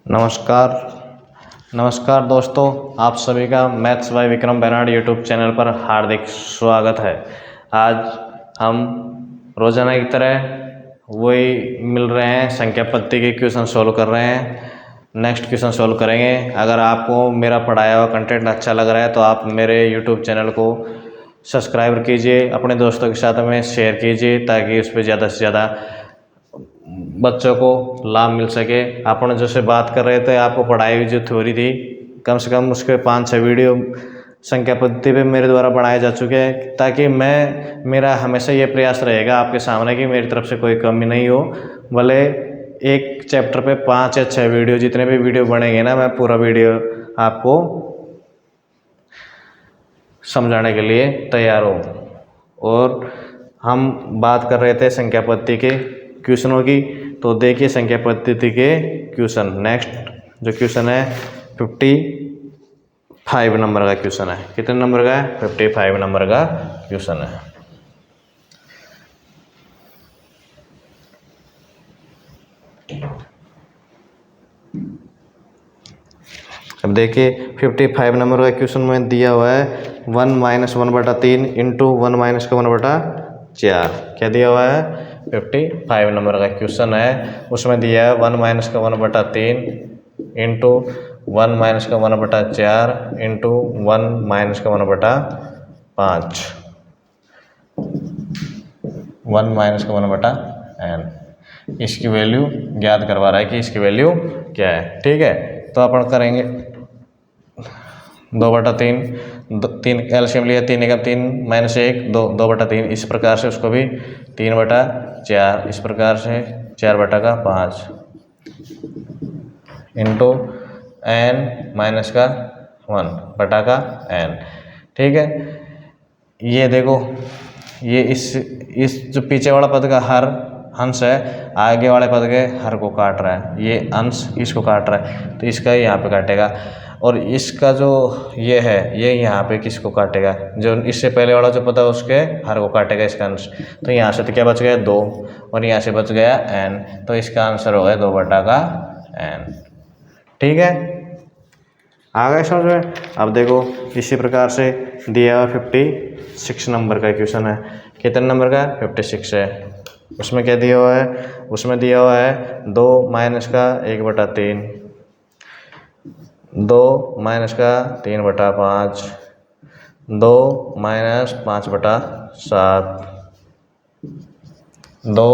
नमस्कार नमस्कार दोस्तों, आप सभी का maths by Vikram Benad YouTube channel पर हार्दिक स्वागत है। आज हम रोज़ाना की तरह वही मिल रहे हैं, संख्या पद्धति के क्वेश्चन सॉल्व कर रहे हैं। नेक्स्ट क्वेश्चन सॉल्व करेंगे। अगर आपको मेरा पढ़ाया हुआ कंटेंट अच्छा लग रहा है तो आप मेरे यूट्यूब चैनल को सब्सक्राइब कीजिए, अपने दोस्तों के साथ में शेयर कीजिए ताकि उस पर ज़्यादा से ज़्यादा बच्चों को लाभ मिल सके। अपन जैसे बात कर रहे थे, आपको पढ़ाई हुई जो थ्योरी थी, कम से कम उसके 5-6 वीडियो संख्या पद्धति पे मेरे द्वारा बनाए जा चुके हैं, ताकि मेरा हमेशा ये प्रयास रहेगा आपके सामने कि मेरी तरफ से कोई कमी नहीं हो। भले एक चैप्टर पे 5 या 6 वीडियो, जितने भी वीडियो बनेंगे ना, मैं पूरा वीडियो आपको समझाने के लिए तैयार हूँ। और हम बात कर रहे थे संख्या पद्धति के क्वेश्चनों की, तो देखिए संख्या पद्धति के क्वेश्चन। नेक्स्ट जो क्वेश्चन है 55 नंबर का क्वेश्चन है। कितने नंबर का है? 55 नंबर का क्वेश्चन है। अब देखिए 55 नंबर का क्वेश्चन में दिया हुआ है 1 - 1/3 इंटू 1 - 1/4। क्या दिया हुआ है? 55 नंबर का क्वेश्चन है, उसमें दिया है 1 - 1/3 इंटू 1 - 1/4 इंटू 1 - 1/5, 1 - 1/n। इसकी वैल्यू ज्ञात करवा रहा है कि इसकी वैल्यू क्या है। ठीक है, तो अपन करेंगे 2/3, 3 एलसीएम लिया, 3 × 3 - 1, 2/3। इस प्रकार से उसको भी 3/4, इस प्रकार से 4/5 इंटू n -1/n। ठीक है, ये देखो, ये इस जो पीछे वाला पद का हर अंश है, आगे वाले पद के हर को काट रहा है। ये अंश इसको काट रहा है, तो इसका यहाँ पे काटेगा। और इसका जो ये है, ये यहाँ पे किसको काटेगा? जो इससे पहले वाला जो पद है उसके हर को काटेगा, इसका अंश। तो यहाँ से तो क्या बच गया? 2, और यहाँ से बच गया n, तो इसका आंसर हो गया 2/n। ठीक है, आ गए समझ में? अब देखो इसी प्रकार से दिया हुआ 56 नंबर का क्वेश्चन है। कितने नंबर का? 56 है। उसमें क्या दिया हुआ है? उसमें दिया हुआ है 2 - 1/3, 2 - 3/5, 2 - 5/7, 2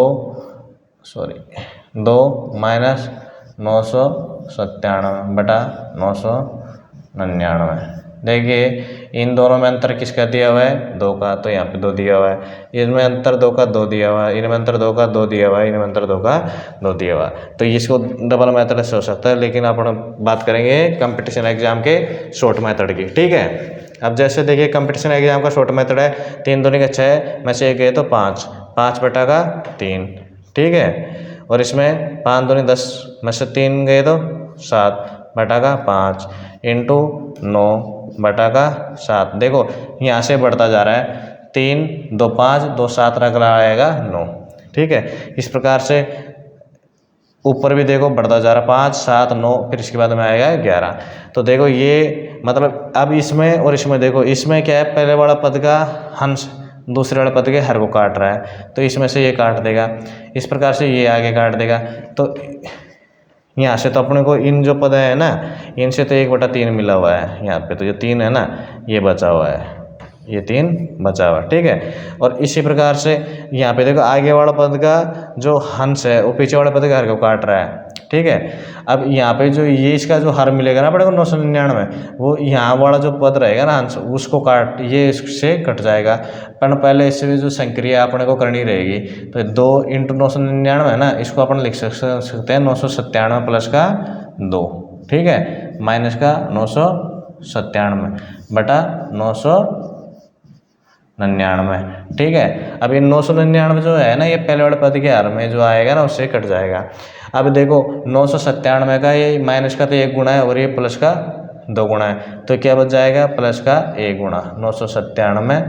- 997/999। देखिए इन दोनों में अंतर किसका दिया हुआ है? 2 का, तो यहाँ पे 2 दिया हुआ है। इसमें अंतर 2 का 2 दिया हुआ है, इनमें अंतर 2 का 2 दिया हुआ है, इनमें अंतर 2 का 2 दिया हुआ है। तो इसको डबल मेथड से हो सकता है, लेकिन अपन बात करेंगे कंपटीशन एग्जाम के शॉर्ट मेथड की। ठीक है, अब जैसे देखिए कंपटीशन एग्जाम का शॉर्ट मेथड है, 3 दूनी का 6 में से 1 गए तो 5, 5/3। ठीक है, और इसमें 5 दूनी 10 में से 3 गए तो 7/5 इंटू 9/7। देखो यहाँ से बढ़ता जा रहा है, 3 2 5 2 7 अगला आएगा 9। ठीक है, इस प्रकार से ऊपर भी देखो बढ़ता जा रहा है, 5 7 9, फिर इसके बाद में आएगा 11। तो देखो ये मतलब अब इसमें और इसमें देखो, इसमें क्या है? पहले वाला पद का हंस दूसरे वाले पद के हर को काट रहा है, तो इसमें से ये काट देगा, इस प्रकार से ये आगे काट देगा। तो यहाँ से तो अपने को इन जो पद है ना, इनसे तो 1/3 मिला हुआ है। यहाँ पे तो जो 3 है ना, ये बचा हुआ है, ये 3 बचा हुआ है। ठीक है, और इसी प्रकार से यहाँ पे देखो आगे वाला पद का जो हंस है वो पीछे वाले पद के हर को काट रहा है। ठीक है, अब यहाँ पे जो ये इसका जो हर मिलेगा ना अपने को 999, वो यहाँ वाला जो पद रहेगा ना हंस, उसको काट, ये इससे कट जाएगा। पर पहले इससे भी जो संक्रिया अपने को करनी रहेगी, तो 2 × 999 है ना, इसको अपन लिख सकते हैं 997 प्लस का 2। ठीक है, माइनस का 997/999। ठीक है, अब ये 999 जो है ना, ये पहले वाले पद के हर में जो आएगा ना उससे कट जाएगा। अब देखो 997 का ये माइनस का तो 1 गुणा है और ये प्लस का 2 गुणा है, तो क्या बच जाएगा? प्लस का 1 गुणा 997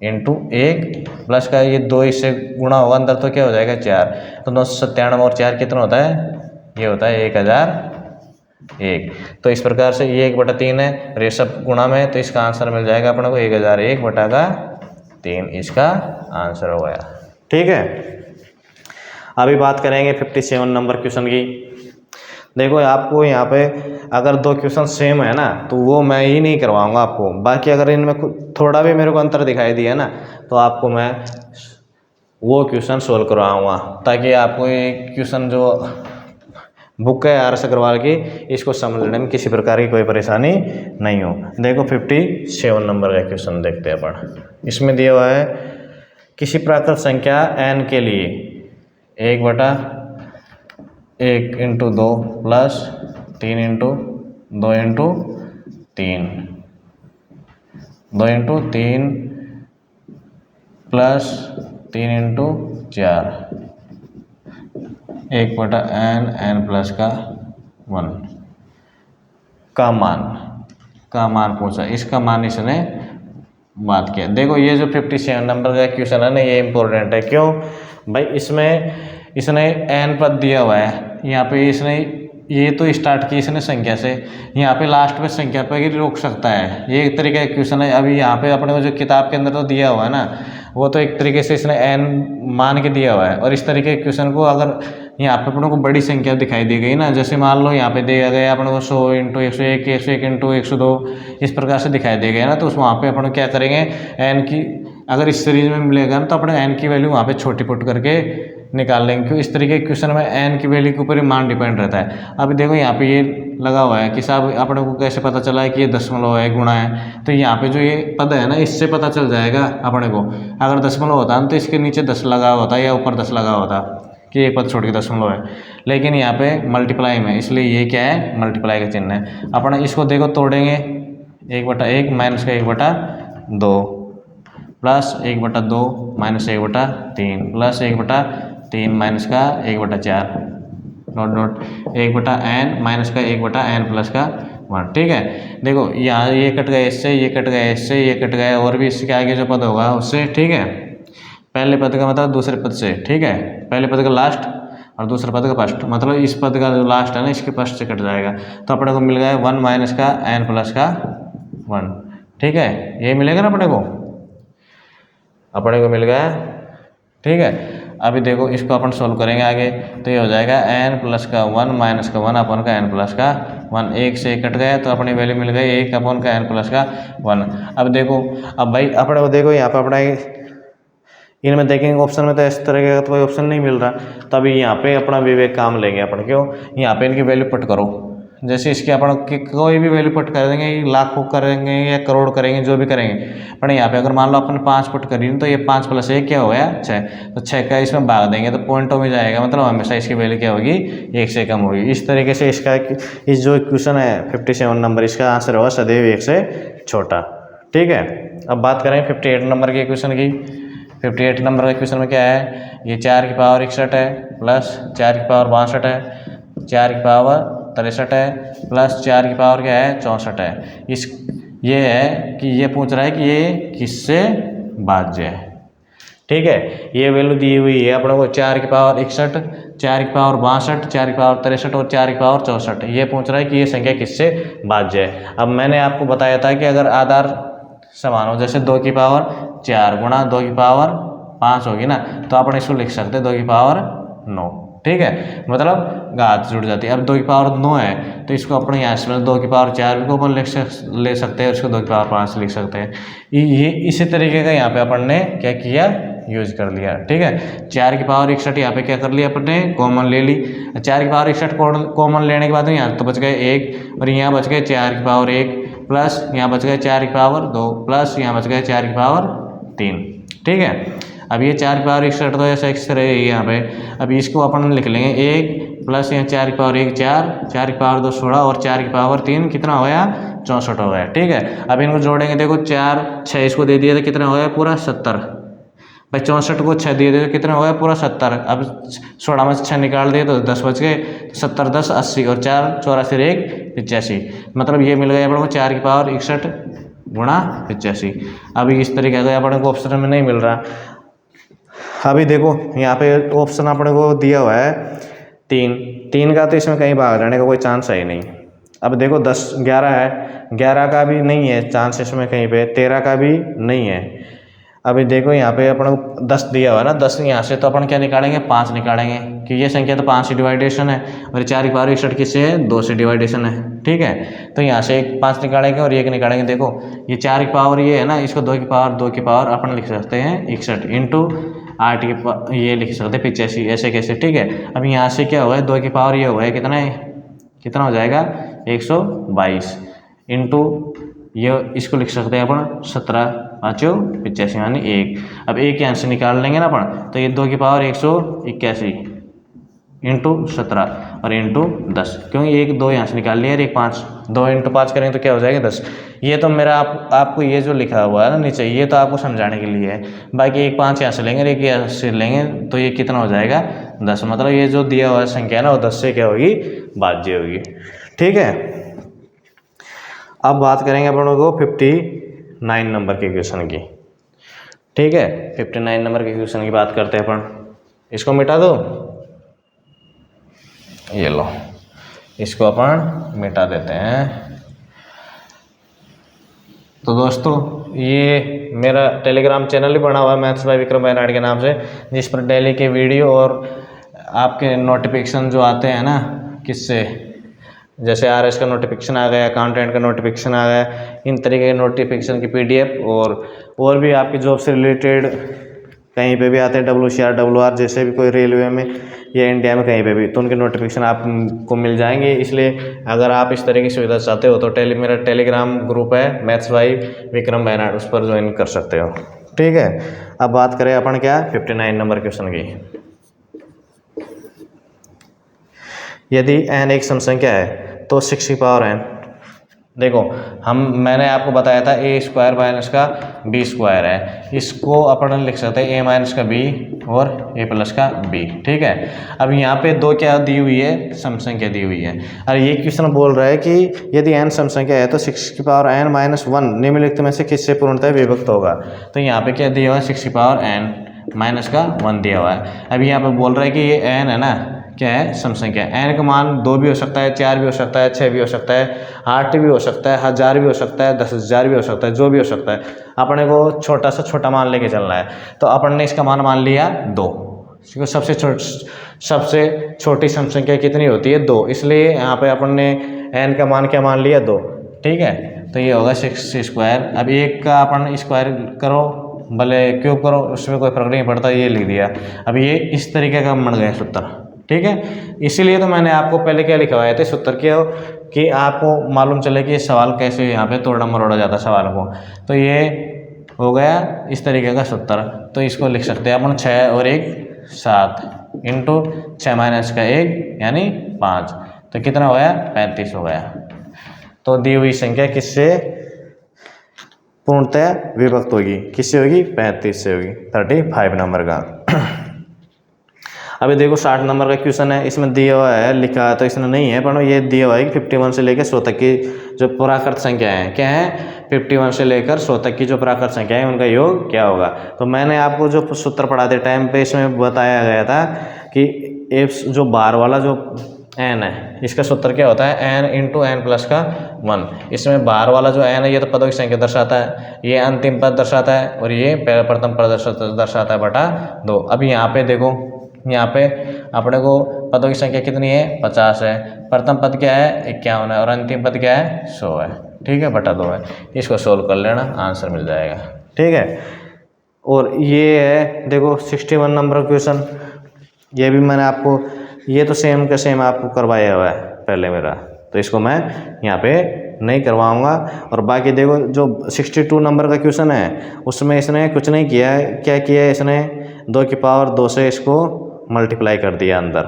इंटू 1 प्लस का ये 2 इससे गुणा होगा अंदर, तो क्या हो जाएगा? 4। तो 997 और 4 कितना होता है? ये होता है 1000 1। तो इस प्रकार से ये 1/3 है, और ये सब गुणा में, तो इसका आंसर मिल जाएगा अपने को 1001/3 इसका आंसर हो गया। ठीक है, अभी बात करेंगे 57 नंबर क्वेश्चन की। देखो आपको यहाँ पे अगर 2 क्वेश्चन सेम है ना तो वो मैं ही नहीं करवाऊंगा आपको, बाकी अगर इनमें थोड़ा भी मेरे को अंतर दिखाई दिया ना तो आपको मैं वो क्वेश्चन सोल्व करवाऊंगा, ताकि आपको ये क्वेश्चन जो बुक है आर एस अग्रवाल की, इसको समझने में किसी प्रकार की कोई परेशानी नहीं हो। देखो 57 नंबर का क्वेश्चन देखते हैं अपन। इसमें दिया हुआ है किसी प्राकृत संख्या n के लिए 1/1 × 2 प्लस 3 × 2 × 3 2 × 3 प्लस 3 × 4 1/n प्लस का 1 का मान पूछा। इसका मान इसने बात किया। देखो ये जो 57 नंबर का क्वेश्चन है ना, ये इम्पोर्टेंट है। क्यों भाई, इसमें इसने n पद दिया हुआ है, यहाँ पे इसने ये तो स्टार्ट की इसने संख्या से, यहाँ पे लास्ट में संख्या पे ही रोक सकता है। ये एक तरीके का क्वेश्चन है। अभी यहाँ पे अपने को जो किताब के अंदर तो दिया हुआ है ना, वो तो एक तरीके से इसने n मान के दिया हुआ है, और इस तरीके के क्वेश्चन को अगर यहाँ पे अपने को बड़ी संख्या दिखाई दी गई ना, जैसे मान लो यहाँ पे दिया गया अपने को 100 × 101 101 × 102 इस प्रकार से दिखाई दे गया ना, तो उस वहाँ पे अपन क्या करेंगे, n की अगर इस सीरीज में मिलेगा ना तो अपने n की वैल्यू वहाँ पे छोटी पुट करके निकाल लेंगे। क्यों, इस तरीके के क्वेश्चन में n की वैल्यू के ऊपर ही मान डिपेंड रहता है। अभी देखो यहाँ पे ये लगा हुआ है कि साहब अपने को कैसे पता चला है कि ये दशमलव है गुणा है, तो यहाँ पे जो ये पद है ना, इससे पता चल जाएगा अपने को। अगर दशमलव होता ना तो इसके नीचे 10 लगा होता या ऊपर 10 लगा होता कि एक पद छोड़ के दशमलव है, लेकिन यहाँ पे मल्टीप्लाई में, इसलिए ये क्या है, मल्टीप्लाई का चिन्ह है। अपन इसको देखो तोड़ेंगे, 1/1 माइनस का 1/2 प्लस 1/2 माइनस 1/3 प्लस 1/3 माइनस का 1/4 डॉट 1/n माइनस का 1/n प्लस का 1। ठीक है, देखो यहाँ ये कट गया इससे, ये कट गया इससे, ये कट गया, और भी इसके आगे जो पद होगा उससे। ठीक है, पहले पद का मतलब दूसरे पद से। ठीक है, पहले पद का लास्ट और दूसरे पद का फर्स्ट, मतलब इस पद का जो लास्ट है ना इसके फर्स्ट से कट जाएगा, तो अपने को मिल गया 1 माइनस का n प्लस का 1। ठीक है, ये मिलेगा ना अपने को मिल गया। ठीक है, अभी देखो इसको अपन सोल्व करेंगे आगे, तो ये हो जाएगा n प्लस का 1 माइनस का 1 अपन का n प्लस का 1। 1 से कट गया तो अपनी वैल्यू मिल गई 1 अपन का n प्लस का 1। अब देखो, अब भाई अपने को देखो यहाँ पे अपना इनमें देखेंगे ऑप्शन में तो इस तरह का कोई ऑप्शन नहीं मिल रहा, तो अभी यहाँ पे अपना विवेक काम लेंगे अपन। क्यों, यहाँ पे इनकी वैल्यू पुट करो, जैसे इसके अपन कोई भी वैल्यू पुट कर देंगे, लाखों करेंगे या करोड़ करेंगे, जो भी करेंगे। पर यहाँ पे अगर मान लो अपन 5 पुट करें तो ये 5 + 1 क्या हो गया 6, तो 6 का इसमें भाग देंगे तो पॉइंटों में जाएगा, मतलब हमेशा इसकी वैल्यू क्या होगी, 1 से कम होगी। इस तरीके से इसका इस जो क्वेश्चन है 57 नंबर, इसका आंसर होगा सदैव 1 से छोटा। ठीक है, अब बात करें 58 नंबर के क्वेश्चन की। 58 नंबर के क्वेश्चन में क्या है, ये 4 की पावर 61 है प्लस 4 की पावर 62 है, 4 की पावर 63 है प्लस 4 की पावर क्या है 64 है। इस ये है कि ये पूछ रहा है कि ये किससे भाज्य है। ठीक है, ये वैल्यू दी हुई है अपने को 4 की पावर 61, 4 की पावर 62, 4 की पावर 63 और 4 की पावर 64। ये पूछ रहा है कि ये संख्या किससे भाज्य है। अब मैंने आपको बताया था कि अगर आधार समान हो, जैसे 2 की पावर 4 गुणा 2 की पावर 5 होगी ना, तो अपन इसको लिख सकते हैं 2 की पावर 9। ठीक है, मतलब घात जुड़ जाती है। अब 2 की पावर 9 है तो इसको अपने यहाँ से 2 की पावर 4 को अपन ले सकते हैं, इसको 2 की पावर 5 लिख सकते हैं। ये इसी तरीके का यहाँ पे अपन ने क्या किया, यूज कर लिया। ठीक है, 4 की पावर 61 यहाँ पे क्या कर लिया अपन ने, कॉमन ले ली। 4 की पावर 61 कॉमन लेने के बाद यहाँ तो बच गए 1, और यहाँ बच गए 4 की पावर 1 प्लस यहाँ बच गए 4 की पावर 2 प्लस यहाँ बच गए 4 की पावर 3। ठीक है, अब ये 4 की पावर 61 तो ऐसा एक्स रहेगी यहाँ पे। अभी इसको अपन लिख लेंगे 1 प्लस यहाँ 4 की पावर 1 4, 4 की पावर 2 16 और 4 की पावर 3 कितना हो गया 64 हो गया। ठीक है, अब इनको जोड़ेंगे, देखो 4 6 इसको दे दिया तो कितना हो गया पूरा 70। भाई 64 को 6 दे दिए तो कितना हो गया पूरा 70। अब 16 में से 6 निकाल दिए तो 10 बच गए, 70 10 80 और 4 84 1 85, मतलब ये मिल गया अपन को 4 की पावर 61 गुणा 85। अभी इस तरीके का अपन को ऑप्शन में नहीं मिल रहा। अभी देखो यहाँ पे ऑप्शन अपने को दिया हुआ है 3 का, तो इसमें कहीं भाग जाने का कोई चांस है ही नहीं। अब देखो 10 11 है, 11 का भी नहीं है चांस इसमें कहीं पे, 13 का भी नहीं है। अभी देखो यहाँ पे अपन को 10 दिया हुआ है ना, 10 यहाँ से तो अपन क्या निकालेंगे, 5 निकालेंगे कि ये संख्या तो 5 से डिवाइडेशन है, और 4 की पावर 61 किससे है, 2 से डिवाइडेशन है। ठीक है, तो यहाँ से 5 निकालेंगे और 1 निकालेंगे। देखो ये 4 की पावर ये है ना, इसको 2 की पावर अपन लिख सकते हैं 61 इंटू 8 की ये लिख सकते हैं 85, ऐसे कैसे। ठीक है, अब यहाँ से क्या हुआ है, 2 की पावर ये हुआ है कितना हो जाएगा 122 इंटू ये इसको लिख सकते हैं अपन 17 5 85 यानी 1। अब 1 यहाँ से निकाल लेंगे ना अपन, तो ये 2 की पावर 181 इंटू 17 और इंटू 10, क्योंकि 1 2 यहाँ से निकाल लिया और 1 5, 2 इंटू 5 करेंगे तो क्या हो जाएगा 10। ये तो मेरा आपको ये जो लिखा हुआ है ना नीचे, ये तो आपको समझाने के लिए है। बाकी 1 5 यहाँ से लेंगे और 1 यहाँ से लेंगे तो ये कितना हो जाएगा 10। मतलब ये जो दिया हुआ संख्या है ना वो 10 से क्या होगी, भाज्य होगी। ठीक है, अब बात करेंगे अपन को 59 नंबर के क्वेश्चन की। ठीक है, 59 नंबर के क्वेश्चन की बात करते हैं अपन। इसको मिटा दो, ये लो, इसको अपन मिटा देते हैं। तो दोस्तों ये मेरा टेलीग्राम चैनल ही बना हुआ है मैथ्स बाय विक्रम बेनाड के नाम से, जिस पर डेली के वीडियो और आपके नोटिफिकेशन जो आते हैं ना, किससे, जैसे आरएस का नोटिफिकेशन आ गया, अकाउंटेंट का नोटिफिकेशन आ गया, इन तरीके के नोटिफिकेशन की पीडीएफ और भी आपकी जॉब से रिलेटेड कहीं पे भी आते हैं, WCR WR जैसे भी कोई रेलवे में या इंडिया में कहीं पे भी, तो उनके नोटिफिकेशन आपको मिल जाएंगे। इसलिए अगर आप इस तरह की सुविधा चाहते हो तो मेरा टेलीग्राम ग्रुप है मैथ्स बाय विक्रम बेनाड, उस पर ज्वाइन कर सकते हो। ठीक है, अब बात करें अपन क्या 59 नंबर क्वेश्चन की। यदि n एक सम संख्या है तो 6 की पावर n, देखो मैंने आपको बताया था a स्क्वायर माइनस का b स्क्वायर है, इसको अपन लिख सकते हैं a माइनस का b और a प्लस का b। ठीक है, अब यहाँ पे दो क्या दी हुई है, सम संख्या दी हुई है, और ये क्वेश्चन बोल रहा है कि यदि n सम संख्या है तो 6 की पावर n माइनस 1 निम्नलिखित में से किससे पूर्णतः विभक्त होगा। तो यहाँ पे क्या दिया हुआ है, 6 की पावर n माइनस का 1 दिया हुआ है। अभी यहाँ पे बोल रहा है कि ये n है ना, क्या है, सम संख्या। n का मान 2 भी हो सकता है, 4 भी हो सकता है, 6 भी हो सकता है, 8 भी हो सकता है, 1000 भी हो सकता है, 10,000 भी हो सकता है, जो भी हो सकता है। अपने को छोटा से छोटा मान लेके चलना है, तो अपन ने इसका मान लिया 2, क्योंकि सबसे छोटी सम संख्या कितनी होती है 2, इसलिए यहाँ पे अपन ने n का मान क्या मान लिया 2। ठीक है, तो ये होगा 6 स्क्वायर। अब 1 का अपन स्क्वायर करो भले क्यूब करो, उसमें कोई फर्क नहीं पड़ता, ये लिख दिया। अब ये इस तरीके का बन गया सूत्र। ठीक है, इसीलिए तो मैंने आपको पहले क्या लिखवाया थे सूत्र क्या, कि आपको मालूम चले कि ये सवाल कैसे यहाँ पे तोड़ा मरोड़ा जाता है सवाल को। तो ये हो गया इस तरीके का सूत्र, तो इसको लिख सकते हैं अपन 6 और 1 7 इंटू 6 माइनस का 1 यानी 5, तो कितना हो गया 35 हो गया। तो दी हुई संख्या किससे पूर्णतः विभक्त होगी, किससे होगी, 35 से होगी, 35 नंबर का। अभी देखो 60 नंबर का क्वेश्चन है, इसमें दिया हुआ है, लिखा है तो इसमें नहीं है, पर ये दिया हुआ है कि 51 से लेकर 100 तक की जो प्राकृत संख्या है, क्या है, 51 से लेकर 100 तक की जो प्राकृत संख्या है उनका योग क्या होगा। तो मैंने आपको जो सूत्र पढ़ाते टाइम पे इसमें बताया गया था कि एफ जो बार वाला जो n है, इसका सूत्र क्या होता है, n इंटू n प्लस का 1। इसमें बाहर वाला जो n है ये तो पदों की संख्या दर्शाता है, ये अंतिम पद दर्शाता है, और ये प्रथम पद दर्शाता है बटा 2। अब यहाँ पे देखो, यहाँ पे अपने को पदों की संख्या कितनी है 50 है, प्रथम पद क्या है 51 है, और अंतिम पद क्या है 100 है। ठीक है, बटा 2 है। इसको सोल्व कर लेना, आंसर मिल जाएगा। ठीक है, और ये है देखो 61 नंबर क्वेश्चन, ये भी मैंने आपको, ये तो सेम का सेम आपको करवाया हुआ है पहले मेरा, तो इसको मैं यहाँ पे नहीं करवाऊंगा। और बाकी देखो जो 62 नंबर का क्वेश्चन है उसमें इसने कुछ नहीं किया है, क्या किया है, इसने 2 की पावर 2 से इसको मल्टीप्लाई कर दिया अंदर।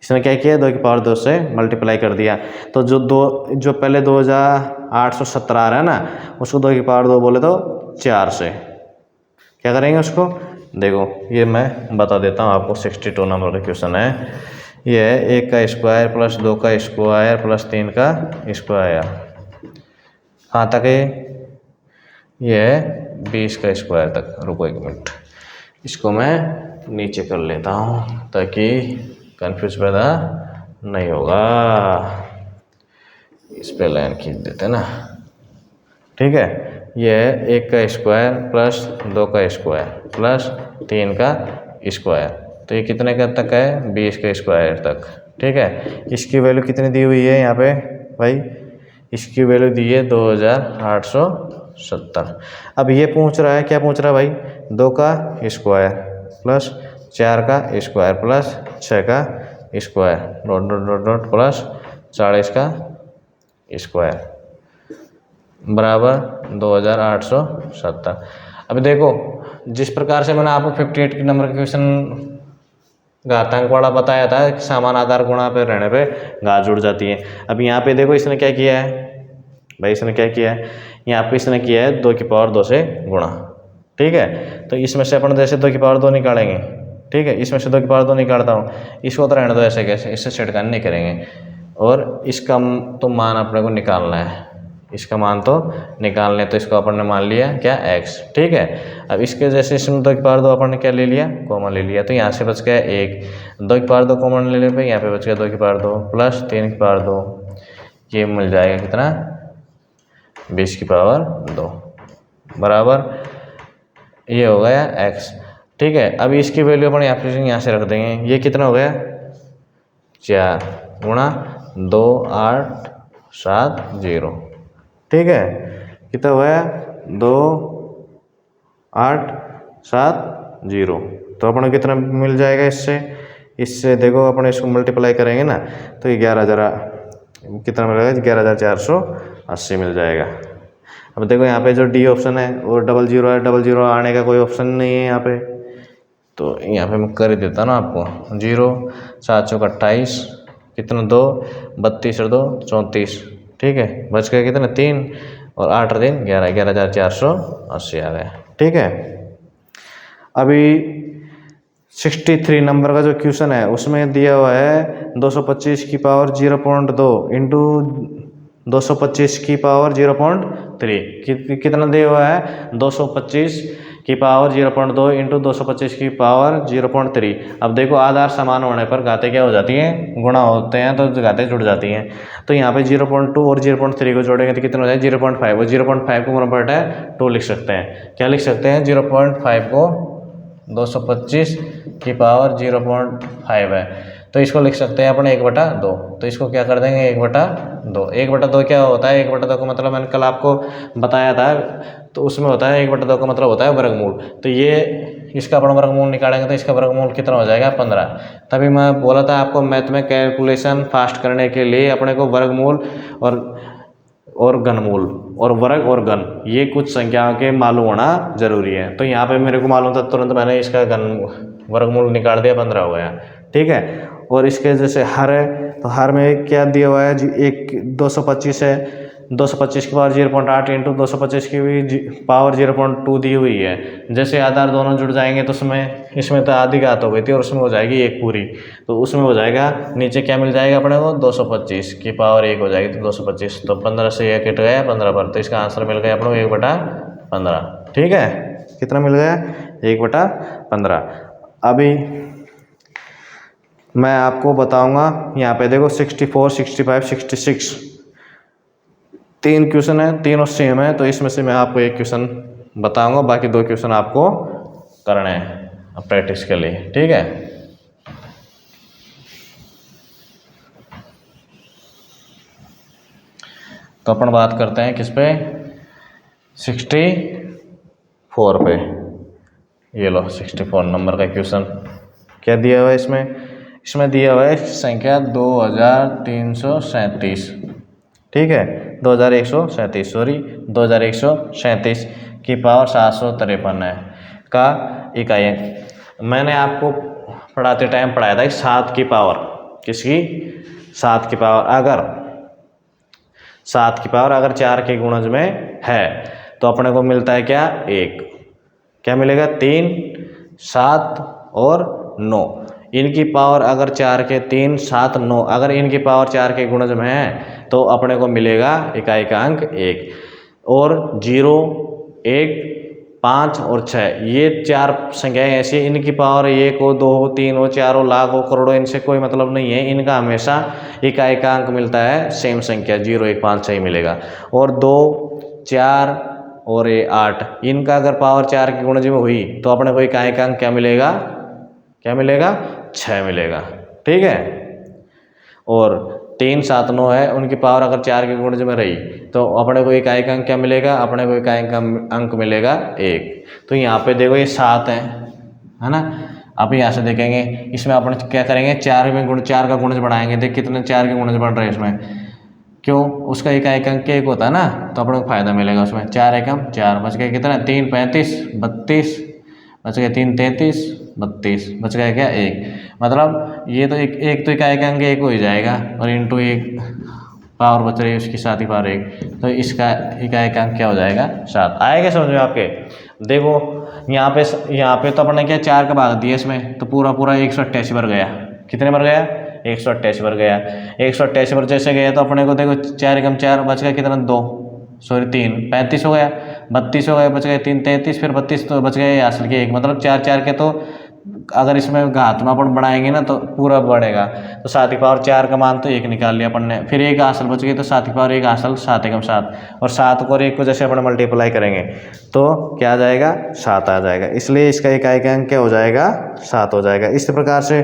इसने क्या किया, 2 की पावर 2 से मल्टीप्लाई कर दिया। तो जो पहले 2870 आ रहा है ना, उसको 2 की पावर 2 बोले तो 4 से क्या करेंगे उसको, देखो ये मैं बता देता हूँ आपको। 62 नंबर का क्वेश्चन है, ये है 1 का स्क्वायर प्लस 2 का स्क्वायर प्लस 3 का स्क्वायर, कहाँ तक है, ये है 20 का स्क्वायर तक। रुको 1 मिनट, इसको मैं नीचे कर लेता हूँ ताकि कंफ्यूज पैदा नहीं होगा। इस पे लाइन खींच देते हैं ना, ठीक है। ये है 1 का स्क्वायर प्लस 2 का स्क्वायर प्लस 3 का स्क्वायर, तो ये कितने का तक है 20 के स्क्वायर तक, ठीक है। इसकी वैल्यू कितनी दी हुई है यहाँ पे भाई, इसकी वैल्यू दी है 2870। अब ये पूछ रहा है, क्या पूछ रहा है भाई, 2 का स्क्वायर प्लस 4 का स्क्वायर प्लस 6 का square dot dot dot dot plus 40 का स्क्वायर बराबर 2870। अभी देखो जिस प्रकार से मैंने आपको 58 के नंबर का क्वेश्चन घातांक वाला बताया था, समान आधार गुणा पे रहने पे घात जुड़ जाती है। अब यहाँ पे देखो इसने क्या किया है भाई, इसने क्या किया है, यहाँ पे इसने किया है 2 की पावर 2 से गुणा, ठीक है। तो इसमें से अपन जैसे 2 की पावर 2 निकालेंगे, ठीक है, इसमें से 2 की पावर 2 निकालता हूँ, इसको तो रहने दो ऐसे कैसे, इससे छिड़कान नहीं करेंगे। और इसका तो मान अपने को निकालना है, इसका मान तो निकालना है, तो इसको अपन ने मान लिया क्या x, ठीक है। अब इसके जैसे इसमें 2 की पावर 2 अपन ने क्या ले लिया, कॉमन ले लिया, तो यहाँ से बच गया 1, 2 की पावर 2 कॉमन ले लें, यहाँ पे बच गया 2 की पावर 2 प्लस 3 की पावर 2, ये मिल जाएगा कितना 20 की पावर 2 बराबर ये हो गया x, ठीक है। अब इसकी वैल्यू अपन यहाँ से रख देंगे, ये कितना हो गया 4 गुणा 2870, ठीक है, कितना हुआ 2870, तो अपन कितना मिल जाएगा इससे देखो अपन इसको मल्टीप्लाई करेंगे ना, तो ये 11,000 कितना मिलेगा 11,480 मिल जाएगा। अब देखो यहाँ पे जो डी ऑप्शन है वो 00 है, 00 आने का कोई ऑप्शन नहीं है यहाँ पे, तो यहाँ पे मैं कर ही देता ना आपको, 0 7 चौक 28 कितना 2 32 और 2 34, ठीक है, बच गया कितना 3 और 8 और 3 11, 11,480 आ गया, ठीक है। अभी 63 नंबर का जो क्वेश्चन है उसमें दिया हुआ है 225 की पावर 0.2 इंटू 225 की पावर 0.3, कितना दिया हुआ है 225 की पावर 0.2 इंटू 225 की पावर 0.3। अब देखो आधार समान होने पर घाते क्या हो जाती हैं, गुणा होते हैं तो घाते जुड़ जाती हैं। तो यहाँ पे 0.2 और 0.3 को जोड़ेंगे तो कितना हो जाए 0.5, वो 0.5 को कन्वर्ट है 2 लिख सकते हैं, क्या लिख सकते हैं 0.5 को 225 की पावर 0.5 है, तो इसको लिख सकते हैं अपन 1/2, तो इसको क्या कर देंगे 1/2, 1/2 क्या होता है, 1/2 का मतलब मैंने कल आपको बताया था, तो उसमें होता है 1/2 का मतलब होता है वर्गमूल, तो ये इसका अपन वर्गमूल निकालेंगे तो इसका वर्गमूल कितना हो जाएगा 15। तभी मैं बोला था आपको मैथ में कैलकुलेशन फास्ट करने के लिए अपने को वर्गमूल और घनमूल और वर्ग और घन ये कुछ संख्याओं के मालूम होना जरूरी है। तो यहाँ पे मेरे को मालूम था, तुरंत मैंने इसका वर्गमूल निकाल दिया 15 हो गया, ठीक है। और इसके जैसे हर है तो हर में क्या दिया हुआ है जी, एक 225 है, 225 की पावर 0.8 इंटू 225 की भी पावर 0.2 दी हुई है। जैसे आधार दोनों जुड़ जाएंगे तो इसमें तो आधी घात हो गई थी और उसमें हो जाएगी 1 पूरी, तो उसमें हो जाएगा नीचे क्या मिल जाएगा अपने को 225 की पावर 1 हो जाएगी, तो 225, तो 15 से यह कट गया 15 पर, तो इसका आंसर मिल गया अपने को 1/15, ठीक है। कितना मिल गया 1/15। अभी मैं आपको बताऊंगा यहाँ पे देखो 64, 65, 66 3 क्वेश्चन है, तीनों सेम है, तो इसमें से मैं आपको एक क्वेश्चन बताऊंगा, बाकी 2 क्वेश्चन आपको करने हैं प्रैक्टिस के लिए, ठीक है। तो अपन बात करते हैं किस पे 64 पे, ये लो 64 नंबर का क्वेश्चन क्या दिया हुआ है इसमें दिया हुआ है संख्या 2337, ठीक है, 2137 सॉरी 2137 की पावर 753 है का इकाई। मैंने आपको पढ़ाते टाइम पढ़ाया था 7 की पावर, किसकी 7 की पावर, अगर 7 की पावर अगर 4 के गुणज में है तो अपने को मिलता है क्या 1, क्या मिलेगा 3, 7 और 9। इनकी पावर अगर 4 के 3, 7, 9 अगर इनकी पावर 4 के गुणज में है तो अपने को मिलेगा इकाई का अंक 1, और 0, 1, 5 और 6, ये 4 संख्याएं ऐसी हैं, इनकी पावर 1 हो, 2 हो, 3 हो, 4 हो, लाख हो, करोड़ हो, इनसे कोई मतलब नहीं है। इनका हमेशा इकाई का अंक मिलता है सेम संख्या 0, 1, 5, 6 मिलेगा। और 2, 4 और ये 8, इनका अगर पावर 4 की गुणज में हुई तो अपने को इकाई का अंक क्या मिलेगा, क्या मिलेगा, 6 मिलेगा। ठीक है। और 3, 7, 9 है, उनकी पावर अगर 4 की गुणज में रही तो अपने को इकाई का अंक क्या मिलेगा, अपने को इकाई का अंक मिलेगा 1। तो यहाँ पे देखो ये 7 है ना। अब यहाँ से देखेंगे इसमें अपन क्या करेंगे, 4 में गुण 4 का गुणज बढ़ाएंगे। देख कितने 4 के गुणज बढ़ रहे हैं इसमें, क्यों, उसका इकाई का अंक 1 होता है ना, तो अपने को फायदा मिलेगा उसमें। 4 एकम 4, बच गया कितना, 3, 35, 32, बच गया 3, 33, 32, बच गया क्या 1। मतलब ये तो एक तो इकाई का अंक 1 हो ही जाएगा, और इंटू 1 पावर बच रही है उसकी 7 की पावर 1, तो इसका इकाई का अंक क्या हो जाएगा, 7। आएगा समझ में आपके। देखो यहाँ पे तो अपने क्या 4 का भाग दिया इसमें, तो पूरा 188 बार गया। कितने बार गया, 188 बार गया। 188 बार जैसे गया तो अपने को देखो 4 एकम 4, बच गया कितना 2, सॉरी 3, 35 हो गया, 32 हो गया, बच गए 3, 33, फिर 32, तो बच गए असल के 1। मतलब 4 के तो अगर इसमें घात में अपन बढ़ाएंगे ना तो पूरा बढ़ेगा। तो 7 की पावर 4 का मान तो 1 निकाल लिया अपन ने, फिर 1 हासिल बच गई, तो 7 की पावर 1 हासिल, 7 एकम 7, और 7 को और 1 को जैसे अपन मल्टीप्लाई करेंगे तो क्या आ जाएगा, 7 आ जाएगा। इसलिए इसका इकाई का अंक क्या हो जाएगा, 7 हो जाएगा। इस प्रकार से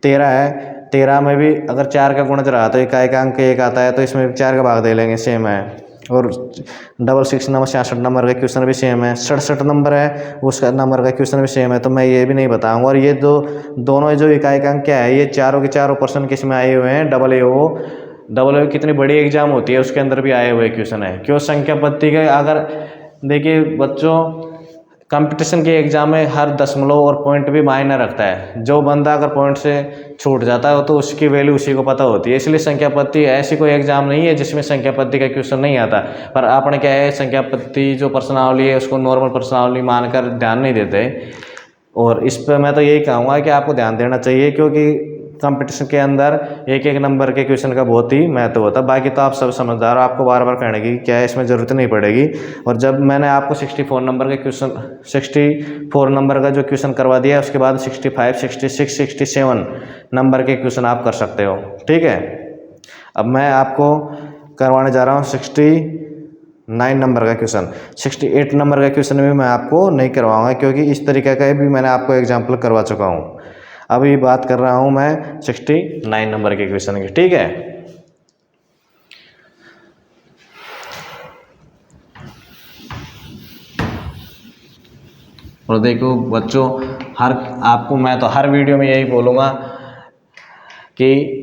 13 है, 13 में भी अगर 4 का गुणज रहा तो इकाई का अंक 1 आता है, तो इसमें 4 का भाग दे लेंगे, सेम है। और 66 नंबर 66 नंबर का क्वेश्चन भी सेम है, 67 नंबर है उसका नंबर का क्वेश्चन भी सेम है, तो मैं ये भी नहीं बताऊंगा। और ये दोनों जो इकाई का अंक क्या है, ये चारों के चारों पर्सन किस में आए हुए हैं, AA कितनी बड़ी एग्जाम होती है उसके अंदर भी आए हुए क्वेश्चन है। क्यों, संख्या पद्धति के अगर देखिए बच्चों, कंपटीशन के एग्जाम में हर दशमलव और पॉइंट भी मायने रखता है। जो बंदा अगर पॉइंट से छूट जाता है तो उसकी वैल्यू उसी को पता होती है। इसलिए संख्या पद्धति ऐसी कोई एग्जाम नहीं है जिसमें संख्या पद्धति का क्वेश्चन नहीं आता। पर आपने क्या है, संख्या पद्धति जो प्रश्नावली है उसको नॉर्मल प्रश्नावली मानकर ध्यान नहीं देते। और इस पर मैं तो यही कहूँगा कि आपको ध्यान देना चाहिए, क्योंकि कंपटीशन के अंदर एक एक नंबर के क्वेश्चन का बहुत ही महत्व होता है। बाकी तो आप सब समझदार हो, आपको बार बार कहने की क्या है, इसमें ज़रूरत नहीं पड़ेगी। और जब मैंने आपको 64 नंबर का क्वेश्चन 64 नंबर का जो क्वेश्चन करवा दिया, उसके बाद 65, 66, 67 नंबर के क्वेश्चन आप कर सकते हो। ठीक है। अब मैं आपको करवाने जा रहा हूँ 69 नंबर का क्वेश्चन। 68 नंबर का क्वेश्चन भी मैं आपको नहीं करवाऊँगा, क्योंकि इस तरीके का भी मैंने आपको एग्जाम्पल करवा चुका हूँ। अभी बात कर रहा हूं मैं 69 नंबर के क्वेश्चन की। ठीक है। और देखो बच्चों, आपको मैं तो हर वीडियो में यही बोलूँगा कि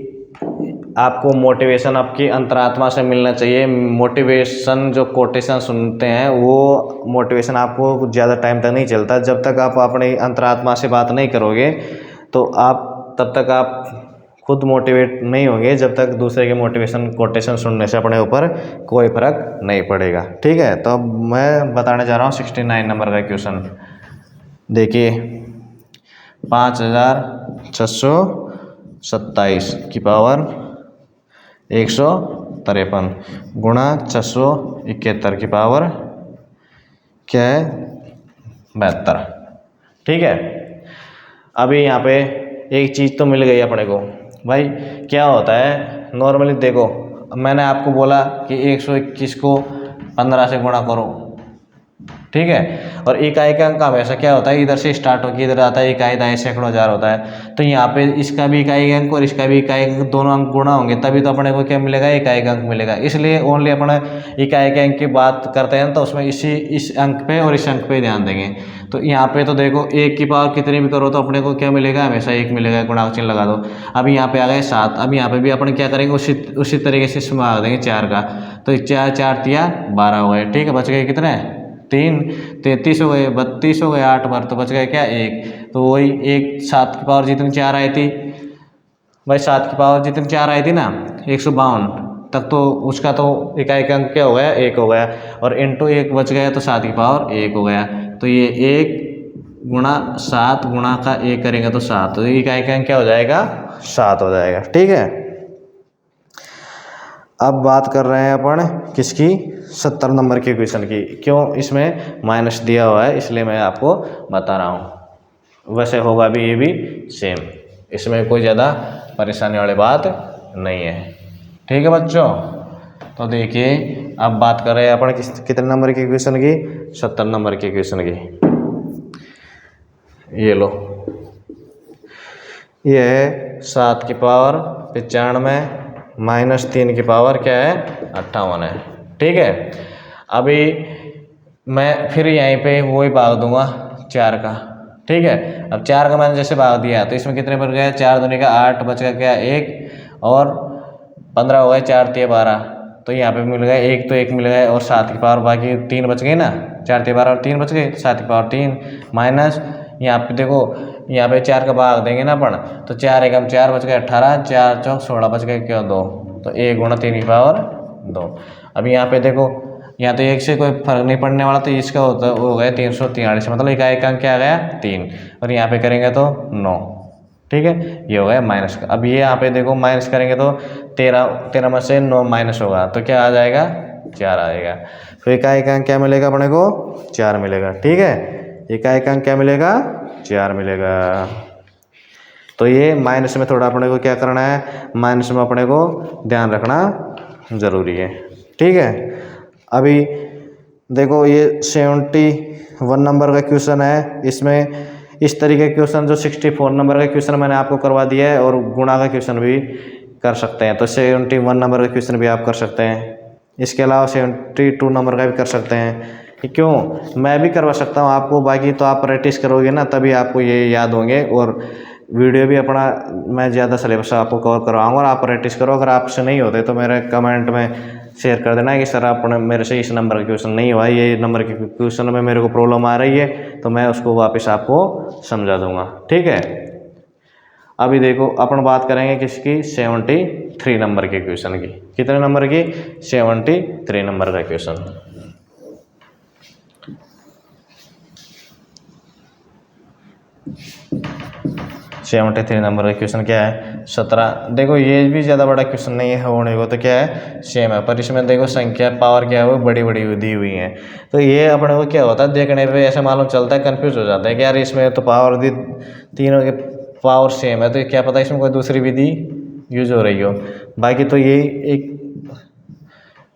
आपको मोटिवेशन आपकी अंतरात्मा से मिलना चाहिए। मोटिवेशन जो कोटेशन सुनते हैं वो मोटिवेशन आपको ज़्यादा टाइम तक नहीं चलता। जब तक आप अपनी अंतरात्मा से बात नहीं करोगे तो तब तक आप खुद मोटिवेट नहीं होंगे, जब तक दूसरे के मोटिवेशन कोटेशन सुनने से अपने ऊपर कोई फर्क नहीं पड़ेगा। ठीक है। तो अब मैं बताने जा रहा हूँ 69 नंबर का क्वेश्चन। देखिए 5627 की पावर 153 गुणा 671 की पावर क्या है, 72। ठीक है। अभी यहाँ पे एक चीज़ तो मिल गई अपने को। भाई क्या होता है, नॉर्मली देखो मैंने आपको बोला कि 121 को 15 से गुणा करो। ठीक है। और इकाई का अंक हमेशा क्या होता है, इधर से स्टार्ट होकर इधर आता है, इकाई दाएं सैकड़ों हजार होता है। तो यहाँ पे इसका भी इकाई अंक और इसका भी इकाई अंक दोनों अंक गुणा होंगे, तभी तो अपने को क्या मिलेगा, इकाई का अंक मिलेगा। इसलिए ओनली अपने इकाई के अंक की बात करते हैं तो उसमें इस अंक पे और इस अंक पे ध्यान देंगे। तो यहाँ पे तो देखो 1 की पावर कितनी भी करो तो अपने को क्या मिलेगा, हमेशा 1 मिलेगा, गुणा चिन्ह लगा दो। अब यहाँ पे आ गए 7। अब यहाँ पे भी अपन क्या करेंगे, उसी तरीके से इसमें भाग देंगे 4 का। तो 4 4 तिया 12 हो गए। ठीक है। बच गए कितने, 3, 33 हो गए, 32 हो गए, 8 बार तो बच गए क्या, 1। तो वही 7 की पावर जितनी 4 आई थी, भाई 7 की पावर जितनी 4 आई थी ना 152 तक, तो उसका तो इकाई का अंक क्या हो गया, 1 हो गया। और इंटू 1 बच गया तो 7 की पावर 1 हो गया। तो ये 1 गुणा 7 गुणा का 1 करेंगे तो 7, तो इकाई का अंक क्या हो जाएगा, 7 हो जाएगा। ठीक है। अब बात कर रहे हैं अपन किसकी, 70 नंबर के क्वेश्चन की। क्यों, इसमें माइनस दिया हुआ है इसलिए मैं आपको बता रहा हूँ। वैसे होगा भी ये भी सेम, इसमें कोई ज़्यादा परेशानी वाली बात नहीं है। ठीक है बच्चों, तो देखिए अब बात कर रहे हैं अपन कितने नंबर के क्वेश्चन की, 70 नंबर के क्वेश्चन की। ये लो, ये है 7 की पावर 95 माइनस 3 की पावर क्या है 58 है। ठीक है, अभी मैं फिर यहीं पे वही भाग दूंगा 4 का। ठीक है, अब 4 का मैंने जैसे भाग दिया तो इसमें कितने बच गए, 4 दूनी का 8, बच गया क्या 1 और 15 हो गए, 4 तिया 12, तो यहाँ पे मिल गए 1, तो 1 मिल गए और 7 की पावर बाकी 3 बच गई ना, 4 तिया 12 और 3 बच गए, 7 की पावर 3 माइनस यहाँ पे देखो, यहाँ पे 4 का भाग देंगे ना अपन, तो 4 एकम 4 बच गए 18, 4 चौक 16 बच गए क्यों 2, तो 1 गुणा 3 की पावर 2। अब यहाँ पे देखो, यहाँ तो 1 से कोई फर्क नहीं पड़ने वाला, तो इसका होता हो गया 343, मतलब इकाई अंक क्या आ गया 3, और यहाँ पे करेंगे तो 9। ठीक है, ये हो गया माइनस का। अब ये यहाँ पे देखो माइनस करेंगे तो 13 में से 9 माइनस होगा तो क्या आ जाएगा 4 आएगा। तो इकाई अंक क्या मिलेगा अपने को 4 मिलेगा। ठीक है, इकाई अंक क्या मिलेगा 4 मिलेगा। तो ये माइनस में थोड़ा अपने को क्या करना है, माइनस में अपने को ध्यान रखना ज़रूरी है। ठीक है, अभी देखो ये 71 नंबर का क्वेश्चन है, इसमें इस तरीके के क्वेश्चन जो 64 नंबर का क्वेश्चन मैंने आपको करवा दिया है, और गुणा का क्वेश्चन भी कर सकते हैं, तो 71 नंबर का क्वेश्चन भी आप कर सकते हैं। इसके अलावा 72 नंबर का भी कर सकते हैं। क्यों, मैं भी करवा सकता हूँ आपको, बाकी तो आप प्रैक्टिस करोगे ना तभी आपको ये याद होंगे, और वीडियो भी अपना मैं ज़्यादा सिलेबस आपको कवर करवाऊँगा और आप प्रैक्टिस करो। अगर आपसे नहीं होते तो मेरे कमेंट में शेयर कर देना कि सर आपने मेरे से इस नंबर का क्वेश्चन नहीं हुआ, ये नंबर के क्वेश्चन में मेरे को प्रॉब्लम आ रही है, तो मैं उसको वापस आपको समझा दूंगा। ठीक है, अभी देखो अपन बात करेंगे किसकी, 73 नंबर के क्वेश्चन की। कितने नंबर की, 73 नंबर का क्वेश्चन। सेवेंटी 3 नंबर का क्वेश्चन क्या है 17। देखो ये भी ज़्यादा बड़ा क्वेश्चन नहीं है होने को, तो क्या है सेम है, पर इसमें देखो संख्या पावर क्या है वो बड़ी बड़ी दी हुई है। तो ये अपने को क्या होता है देखने पे ऐसा मालूम चलता है, कंफ्यूज हो जाता है कि यार इसमें तो पावर दी तीनों के पावर सेम है, तो क्या पता इसमें कोई दूसरी विधि यूज हो रही हो। बाकी तो ये एक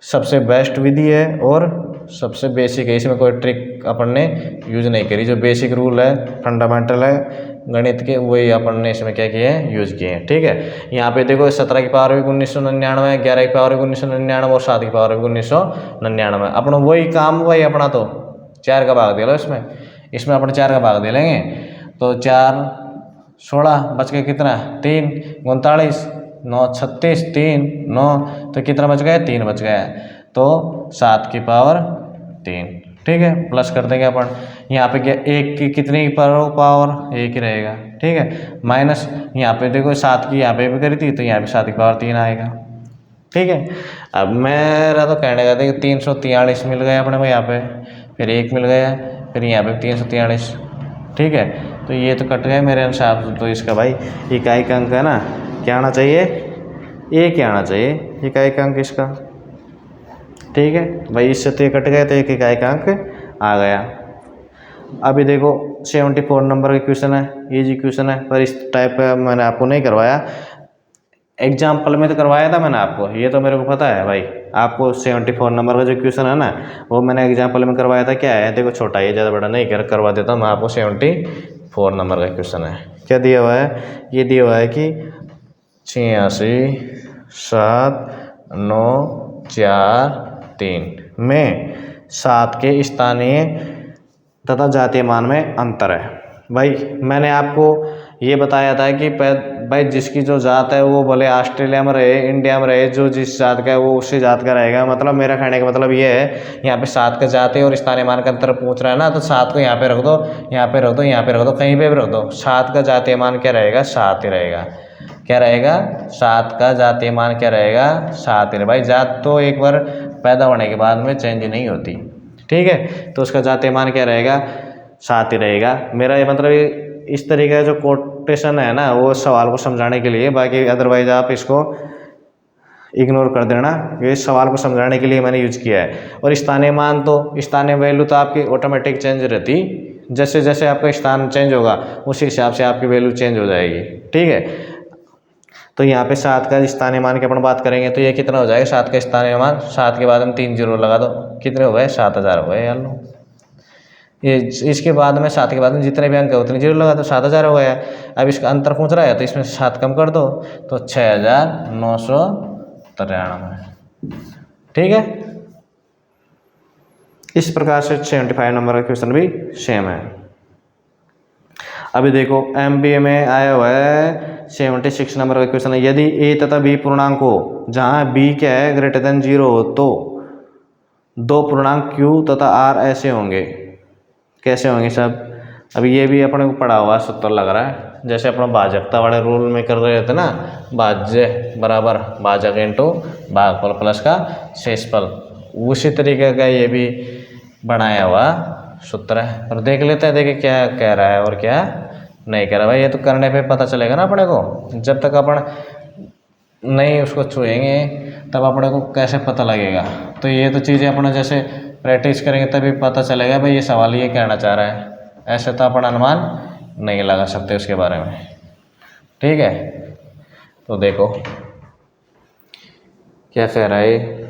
सबसे बेस्ट विधि है और सबसे बेसिक है, इसमें कोई ट्रिक अपन ने यूज नहीं करी। जो बेसिक रूल है, फंडामेंटल है गणित के, वही अपन ने इसमें क्या किए हैं, यूज किए हैं। ठीक है, यहाँ पे देखो 17 की पावर भी 1999, 11 की पावर भी 1999 और 7 की पावर भी 1999। अपना वही काम वही अपना, तो 4 का भाग दे लो इसमें अपन 4 का भाग दे लेंगे, तो 4 16 बच के कितना 3 39 9 36 3 9, तो कितना बच गया 3 बच गया, तो 7 की पावर 3। ठीक है, प्लस कर देंगे अपन, यहाँ पे क्या 1 की कितनी पावर 1 ही रहेगा। ठीक है, माइनस यहाँ पे देखो 7 की यहाँ पे भी करी थी, तो यहाँ पे 7 की पावर 3 आएगा। ठीक है, अब मेरा तो कहने का देखो 343 मिल गया अपने को यहाँ पे, फिर 1 मिल गया, फिर यहाँ पे 343। ठीक है, तो ये तो कट गए मेरे अनुसार से। तो इसका भाई इकाई का अंक है ना, क्या आना चाहिए 1 आना चाहिए इकाई का अंक इसका। ठीक है भाई, इससे तो ये कट गए तो 1 इकाई का अंक आ गया। अभी देखो 74 नंबर का क्वेश्चन है, इजी क्वेश्चन है, पर इस टाइप का मैंने आपको नहीं करवाया, एग्जाम्पल में तो करवाया था मैंने आपको, ये तो मेरे को पता है भाई। आपको 74 नंबर का जो क्वेश्चन है ना वो मैंने एग्जाम्पल में करवाया था। क्या है देखो, छोटा है ज़्यादा बड़ा नहीं करवा देता हूँ मैं आपको। 74 नंबर का क्वेश्चन है, क्या दिया हुआ है, ये दिया हुआ है कि 86 7 9 4 3 में 7 के स्थानीय तथा जातीय मान में अंतर है। भाई मैंने आपको ये बताया था कि भाई जिसकी जो जात है वो भले ऑस्ट्रेलिया में रहे इंडिया में रहे, जो जिस जात का है वो उसी जात का रहेगा। मतलब मेरा कहने का मतलब ये है, यहाँ पे 7 का जातीय और स्थानीय मान का अंतर पूछ रहा है ना, तो 7 को यहाँ पे रख दो, यहाँ पे रख दो, यहाँ पे रख दो, कहीं पे भी रख दो, 7 का जातीय मान क्या रहेगा 7 ही रहेगा। क्या रहेगा 7 का जातीय मान क्या रहेगा 7 ही। भाई जात तो एक बार पैदा होने के बाद में चेंज नहीं होती। ठीक है, तो उसका जातीय मान क्या रहेगा 7 ही रहेगा। मेरा ये मतलब इस तरीके का जो कोटेशन है ना वो सवाल को समझाने के लिए, बाकी अदरवाइज आप इसको इग्नोर कर देना, ये सवाल को समझाने के लिए मैंने यूज किया है। और स्थानीय मान तो स्थानीय वैल्यू तो आपकी ऑटोमेटिक चेंज रहती, जैसे जैसे आपका स्थान चेंज होगा उसी हिसाब से आपकी वैल्यू चेंज हो जाएगी। ठीक है, तो यहाँ पे 7 का स्थानीय मान की अपन बात करेंगे तो ये कितना हो जाएगा, 7 का स्थानीय मान, 7 के बाद हम 3 जीरो लगा दो, कितने हो गए, 7000 हो गए यार लो। ये इसके बाद में 7 के बाद में जितने भी अंक है उतने जीरो लगा दो, 7000 हो गया। अब इसका अंतर पूछ रहा है तो इसमें 7 कम कर दो तो 6993। ठीक है, इस प्रकार से 75 नंबर का क्वेश्चन भी सेम है। अभी देखो MBA में आया हुआ है 76 नंबर का क्वेश्चन है, यदि A तथा B पूर्णांक हो जहां B क्या है ग्रेटर देन 0 हो तो दो पूर्णांक Q तथा R ऐसे होंगे, कैसे होंगे सब। अभी ये भी अपने को पढ़ा हुआ सूत्र लग रहा है, जैसे अपना भाजकता वाले रूल में कर रहे थे ना, भाज्य बराबर भाजक इंटू भागफल प्लस का शेषफल, उसी तरीके का ये भी बनाया हुआ सूत्र है। और देख लेते हैं, देखिए क्या कह रहा है और क्या नहीं कह रहा। भाई ये तो करने पे पता चलेगा ना अपने को, जब तक अपन नहीं उसको छुएंगे तब अपने को कैसे पता लगेगा। तो ये तो चीज़ें अपने जैसे प्रैक्टिस करेंगे तभी पता चलेगा भाई ये सवाल ये कहना चाह रहा है, ऐसे तो अपन अनुमान नहीं लगा सकते उसके बारे में। ठीक है, तो देखो क्या कह रहा है,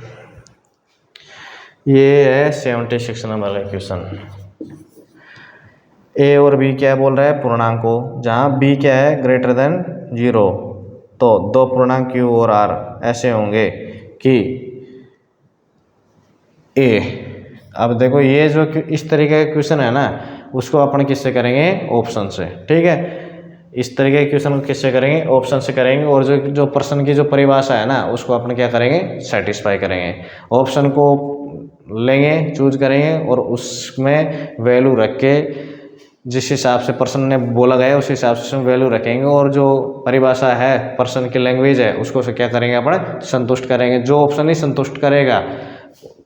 ये है 76 नंबर का क्वेश्चन। A और B क्या बोल रहा है, पूर्णांक को जहाँ B क्या है ग्रेटर देन 0 तो दो पूर्णांक Q और R ऐसे होंगे कि A। अब देखो ये जो इस तरीके का क्वेश्चन है ना, उसको अपन किससे करेंगे, ऑप्शन से। ठीक है, इस तरीके के क्वेश्चन को किससे करेंगे, ऑप्शन से करेंगे। और जो प्रश्न की जो परिभाषा है ना उसको अपन क्या करेंगे, सेटिस्फाई करेंगे। ऑप्शन को लेंगे, चूज करेंगे और उसमें वैल्यू रख के जिस हिसाब से प्रश्न ने बोला गया उस हिसाब से वैल्यू रखेंगे, और जो परिभाषा है प्रश्न की लैंग्वेज है उसको से क्या करेंगे, अपन संतुष्ट करेंगे। जो ऑप्शन ही संतुष्ट करेगा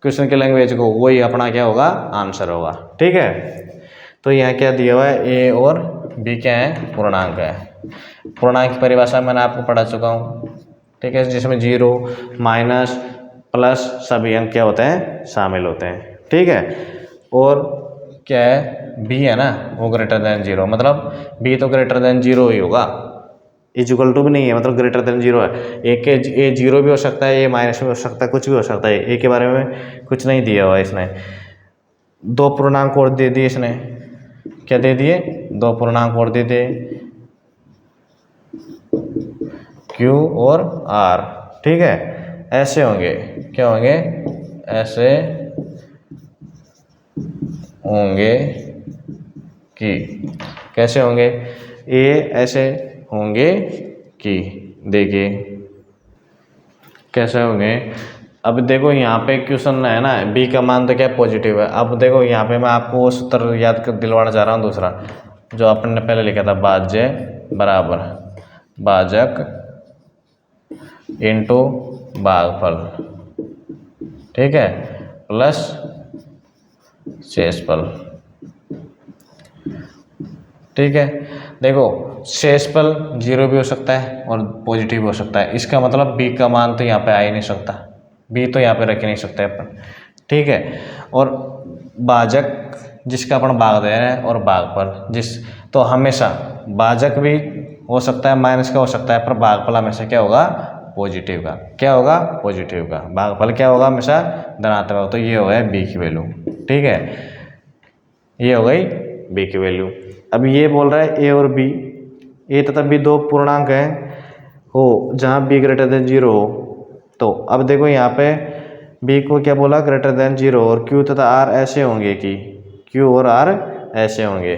क्वेश्चन की लैंग्वेज को वही अपना क्या होगा, आंसर होगा। ठीक है, तो यहाँ क्या दिया हुआ है, A और B क्या है, पूर्णांक है। पूर्णांक की परिभाषा मैंने आपको पढ़ा चुका हूँ। ठीक है, जिसमें 0 माइनस प्लस सभी अंक क्या होते हैं, शामिल होते हैं। ठीक है, और क्या है, B है ना वो ग्रेटर देन 0, मतलब B तो ग्रेटर देन 0 ही होगा, इक्वल टू भी नहीं है, मतलब ग्रेटर देन 0 है। ए 0 भी हो सकता है, ये माइनस भी हो सकता है, कुछ भी हो सकता है। ए के बारे में कुछ नहीं दिया हुआ इसने। दो पूर्णांक और दे दिए इसने, क्या दे दिए, दो पूर्णांक और दे दिए Q और R। ठीक है, ऐसे होंगे, क्या होंगे, ऐसे होंगे कि, कैसे होंगे, ए ऐसे होंगे कि, देखिए कैसे होंगे। अब देखो यहाँ पे क्वेश्चन है ना, बी का मान तो क्या पॉजिटिव है। अब देखो यहाँ पे मैं आपको वो सूत्र याद कर दिलवाना चाह रहा हूँ, दूसरा जो अपन ने पहले लिखा था, भाज्य बराबर भाजक इंटू भागफल, ठीक है, प्लस शेषफल। ठीक है, देखो शेषफल 0 भी हो सकता है और पॉजिटिव भी हो सकता है, इसका मतलब b का मान तो यहाँ पे आ ही नहीं सकता, b तो यहाँ पे रख ही नहीं सकते अपन। ठीक है, और भाजक जिसका अपन भाग दे रहे हैं और भागफल जिस, तो हमेशा भाजक भी हो सकता है, माइनस का हो सकता है, पर भागफल हमेशा क्या होगा, पॉजिटिव का। क्या होगा, पॉजिटिव का। भागफल क्या होगा, हमेशा धनात्मक। तो ये हो गया b की वैल्यू। ठीक है, ये हो गई b की वैल्यू। अब ये बोल रहा है a और b, a तथा b दो पूर्णांक हैं हो जहाँ b ग्रेटर देन 0 हो। तो अब देखो यहाँ पे b को क्या बोला, ग्रेटर देन 0, और q तथा r ऐसे होंगे कि, q और r ऐसे होंगे,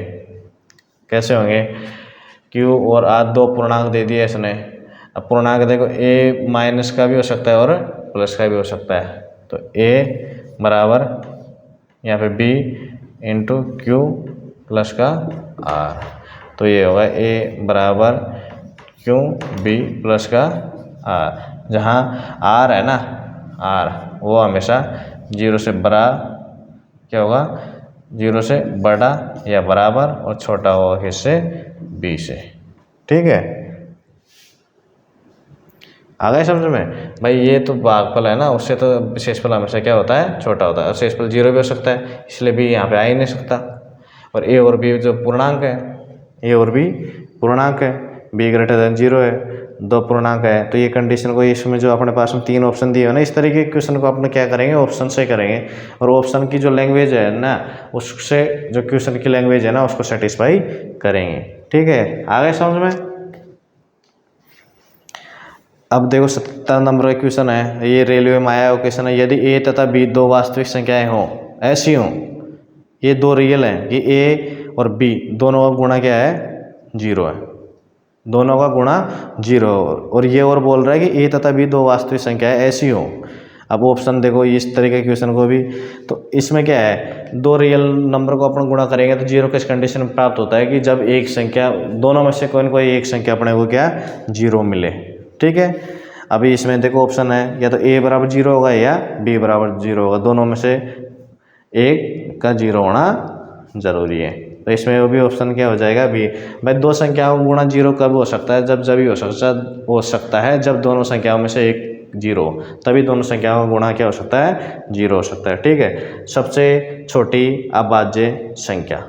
कैसे होंगे, q और r दो पूर्णांक दे दिए इसने। अब पूर्णांक देखो a माइनस का भी हो सकता है और प्लस का भी हो सकता है। तो a बराबर यहाँ पे b इंटू क्यू प्लस का r, तो ये होगा a बराबर क्यू b प्लस का r, जहाँ r है ना, r वो हमेशा 0 से बड़ा, क्या होगा, 0 से बड़ा या बराबर, और छोटा होगा किससे, b से। ठीक है, आ गए समझ में भाई। ये तो भागफल है ना, उससे तो विशेषफल हमेशा क्या होता है, छोटा होता है, और शेषफल 0 भी हो सकता है, इसलिए भी यहाँ पे आ ही नहीं सकता। और ए और बी जो पूर्णांक है, ए और बी पूर्णांक है, बी ग्रेटर देन 0 है, दो पूर्णांक है, तो ये कंडीशन को इसमें जो अपने पास में 3 ऑप्शन दिए है ना, इस तरीके के क्वेश्चन को अपने क्या करेंगे, ऑप्शन से करेंगे। और ऑप्शन की जो लैंग्वेज है ना, उससे जो क्वेश्चन की लैंग्वेज है ना, उसको सेटिस्फाई करेंगे। ठीक है, आ गए समझ में। अब देखो 70 नंबर का क्वेश्चन है, ये रेलवे में आया हुआ क्वेश्चन है। यदि ए तथा बी दो वास्तविक संख्याएं हों, ऐसी हों, ये दो रियल हैं कि ए और बी दोनों का गुणा क्या है, 0 है, दोनों का गुणा 0। और ये और बोल रहा है कि ए तथा बी दो वास्तविक संख्याएं ऐसी हों। अब ऑप्शन देखो इस तरीके के क्वेश्चन को भी, तो इसमें क्या है, दो रियल नंबर को अपन गुणा करेंगे तो 0 किस कंडीशन में प्राप्त होता है कि जब एक संख्या, दोनों में से कोई न कोई एक संख्या अपने को क्या 0 मिले। ठीक है, अभी इसमें देखो ऑप्शन है, या तो ए बराबर 0 होगा या बी बराबर 0 होगा, दोनों में से एक का 0 होना जरूरी है। तो इसमें वो भी ऑप्शन क्या हो जाएगा, बी। भाई दो संख्याओं का गुणा 0 कब हो सकता है, जब ही हो सकता है जब दोनों संख्याओं में से एक 0, तभी दोनों संख्याओं का गुणा क्या हो सकता है, 0 हो सकता है। ठीक है, सबसे छोटी अभाज्य संख्या,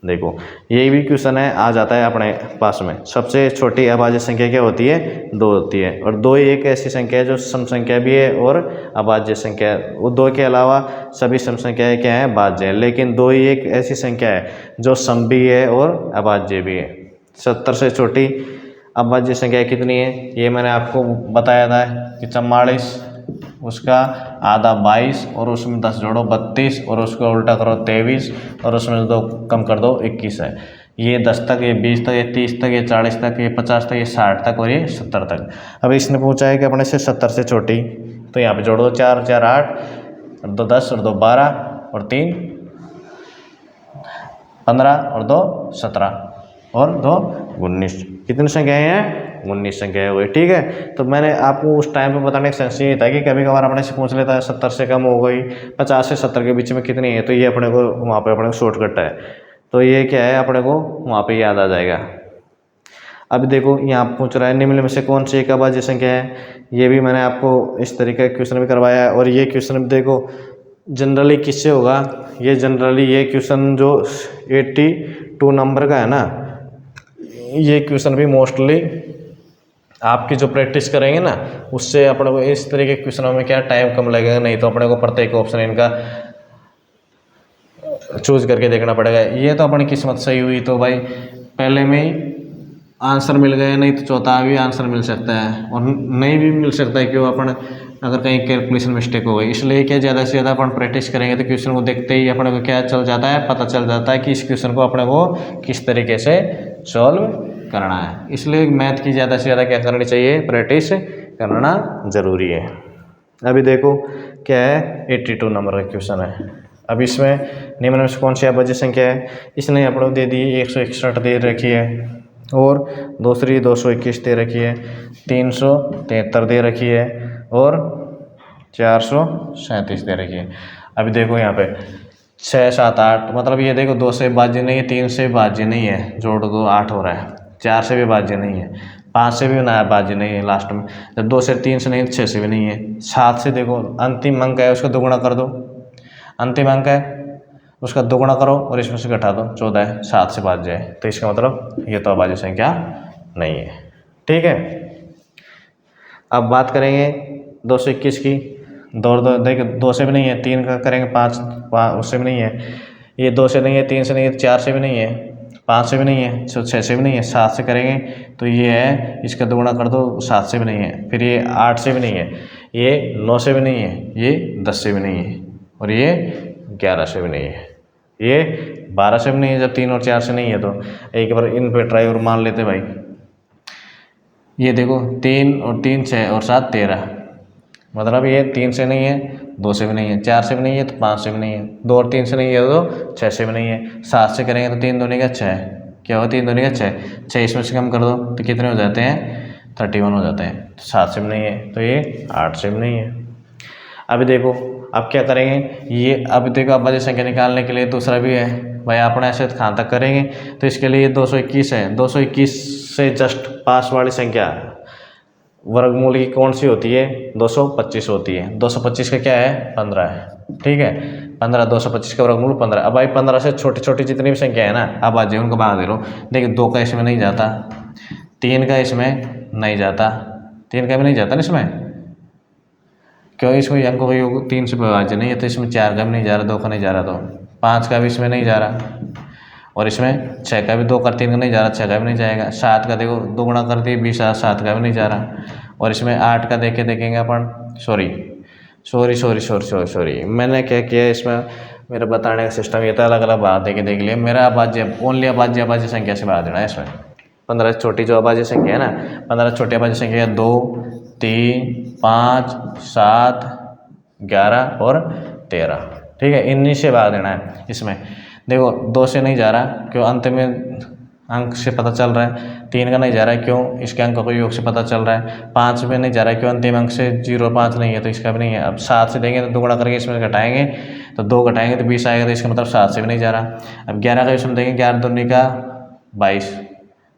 देखो यही भी क्वेश्चन है, आ जाता है अपने पास में। सबसे छोटी अभाज्य संख्या क्या होती है, 2 होती है। और 2 ही एक ऐसी संख्या है जो सम संख्या भी है और अभाज्य संख्या है। वो 2 के अलावा सभी सम संख्याएं क्या है, भाज्य है, लेकिन 2 ही एक ऐसी संख्या है जो सम भी है और अभाज्य भी है। 70 से छोटी अभाज्य संख्या कितनी है, ये मैंने आपको बताया था कि 44, उसका आधा 22, और उसमें 10 जोड़ो 32, और उसको उल्टा करो 23, और उसमें 2 कम कर दो 21 है। ये 10 तक, ये 20 तक, ये 30 तक, ये 40 तक, ये 50 तक, ये 60 तक, और ये 70 तक। अब इसने पूछा है कि अपने से 70 से छोटी, तो यहाँ पे जोड़ दो 4 4 8, और 2 10, और 2 12, और 3 15, और 2 17, और 2 19। कितनी संख्याएं हैं, 19 संख्याएं हुई। ठीक है, तो मैंने आपको उस टाइम पे बताने का सेंस ये था कि कभी कभार अपने से पूछ लेता है 70 से कम हो गई, 50 से 70 के बीच में कितनी है, तो ये अपने को वहाँ पे अपने को शॉर्टकट है, तो ये क्या है, अपने को वहाँ पे याद आ जाएगा। अब देखो यहाँ पूछ रहा है निम्न में से कौन सी एक अभाज्य संख्या है, ये भी मैंने आपको इस तरीके का क्वेश्चन भी करवाया है। और ये क्वेश्चन देखो जनरली किससे होगा, ये जनरली ये क्वेश्चन जो 82 नंबर का है ना, ये क्वेश्चन भी मोस्टली आपकी जो प्रैक्टिस करेंगे ना, उससे अपने को इस तरीके के क्वेश्चनों में क्या टाइम कम लगेगा, नहीं तो अपने को प्रत्येक ऑप्शन इनका चूज करके देखना पड़ेगा। ये तो अपनी किस्मत सही हुई तो भाई पहले में ही आंसर मिल गया, नहीं तो चौथा भी आंसर मिल सकता है, और नहीं भी मिल सकता है क्यों, अपन अगर कहीं कैलकुलेशन मिस्टेक हो गई। इसलिए क्या ज़्यादा से ज़्यादा अपन प्रैक्टिस करेंगे तो क्वेश्चन को देखते ही अपने को क्या चल जाता है, पता चल जाता है कि इस क्वेश्चन को अपने को किस तरीके से सॉल्व करना है। इसलिए मैथ की ज़्यादा से ज़्यादा क्या करनी चाहिए, प्रैक्टिस करना ज़रूरी है। अभी देखो क्या है, 82 नंबर का क्वेश्चन है। अब इसमें निम्न में से कौन सी अभाज्य संख्या है, इसने अपने को दे दी 161 दे रखी है, और दूसरी 221 दे रखी है, 373 दे रखी है, और 437 दे रखी है। अभी देखो यहाँ पे 6 7 8, मतलब ये देखो 2 से भाज्य नहीं है, 3 से भाज्य नहीं है, जोड़ दो 8 हो रहा है, 4 से भी भाज्य नहीं है, 5 से भी ना भाज्य नहीं है लास्ट में, जब 2 से 3 से नहीं, 6 से भी नहीं है, 7 से देखो अंतिम अंक है, उसका दोगुना कर दो, अंतिम अंक है उसका दोगुना करो, और इसमें से घटा दो 14 है, 7 से भाज्य है, तो इसका मतलब ये तो अभाज्य संख्या नहीं है। ठीक है, अब बात करेंगे 221 की। दो देखिए 2 से भी नहीं है, 3 का करेंगे 5 उससे भी नहीं है, ये 2 से नहीं है, 3 से नहीं है, 4 से भी नहीं है, 5 से भी नहीं है, 6 से भी नहीं है, 7 से करेंगे तो ये है, इसका दोगुना कर दो 7 से भी नहीं है, फिर ये 8 से भी नहीं है, ये 9 से भी नहीं है, ये 10 से भी नहीं है, और ये 11 से भी नहीं है, ये 12 से भी नहीं है। जब 3 और 4 से नहीं है तो एक बार इन पे ट्राई और मान लेते भाई। ये देखो 3 और 3 6 और 7 13, मतलब ये 3 से नहीं है, 2 से भी नहीं है, 4 से भी नहीं है, तो 5 से भी नहीं है, 2 और 3 से नहीं है तो 6 से भी नहीं है, 7 से करेंगे तो 3 दूनी का 6, क्या हुआ 3 दूनी का 6, इसमें से कम कर दो तो कितने हो जाते हैं, 31 हो जाते हैं, तो 7 से भी नहीं है, तो ये 8 से भी नहीं है। अभी देखो अब क्या करेंगे, ये अब देखो अभाज्य संख्या निकालने के लिए दूसरा भी है भाई, अपने ऐसे खान तक करेंगे तो इसके लिए 221 है, 221 से जस्ट पास वाली संख्या वर्गमूल की कौन सी होती है, 225 होती है। 225 का क्या है, 15 है, ठीक है। 15, 225 का वर्गमूल 15। अब भाई 15 से छोटी छोटी जितनी भी संख्या है ना, अब आ जाए उनको भाग दे रहा हूँ। देखिए 2 का इसमें नहीं जाता, 3 का इसमें नहीं जाता, 3 का भी नहीं जाता ना इसमें, क्यों, इसमें अंकों का योग 3 से विभाज्य नहीं है, तो इसमें 4 का भी नहीं जा रहा, 2 का नहीं जा रहा, तो 5 का भी इसमें नहीं जा रहा, और इसमें 6 का भी 2 का 3 का नहीं जा रहा, 6 का भी नहीं जाएगा। 7 का देखो 2 गुणा कर दिए 20, 7 का भी नहीं जा रहा, और इसमें 8 का देखेंगे अपन, सॉरी मैंने क्या किया इसमें, मेरा बताने का सिस्टम ये था, अलग अलग बात देख लिया। मेरा अभाज्य ओनली अभाज्य संख्या से बात देना है इसमें। 15 छोटी जो अभाज्य संख्या है ना, 15 छोटी अभाज्य संख्या 2, 3, 5, 7, 11 और 13, ठीक है, इन्हीं से भाग देना है इसमें। देखो 2 से नहीं जा रहा, क्यों, अंत में अंक से पता चल रहा है। 3 का नहीं जा रहा है, क्यों, इसके अंकों को योग से पता चल रहा है। 5 में नहीं जा रहा है, क्यों, अंतिम अंक से 0, 5 नहीं है, तो इसका भी नहीं है। अब 7 से देंगे तो 2 गुणा करके इसमें घटाएंगे तो 2 घटाएंगे तो 20 आएगा, तो इसका मतलब 7 से भी नहीं जा रहा। अब 11 का इसमें देंगे, 11 दूनी का 22,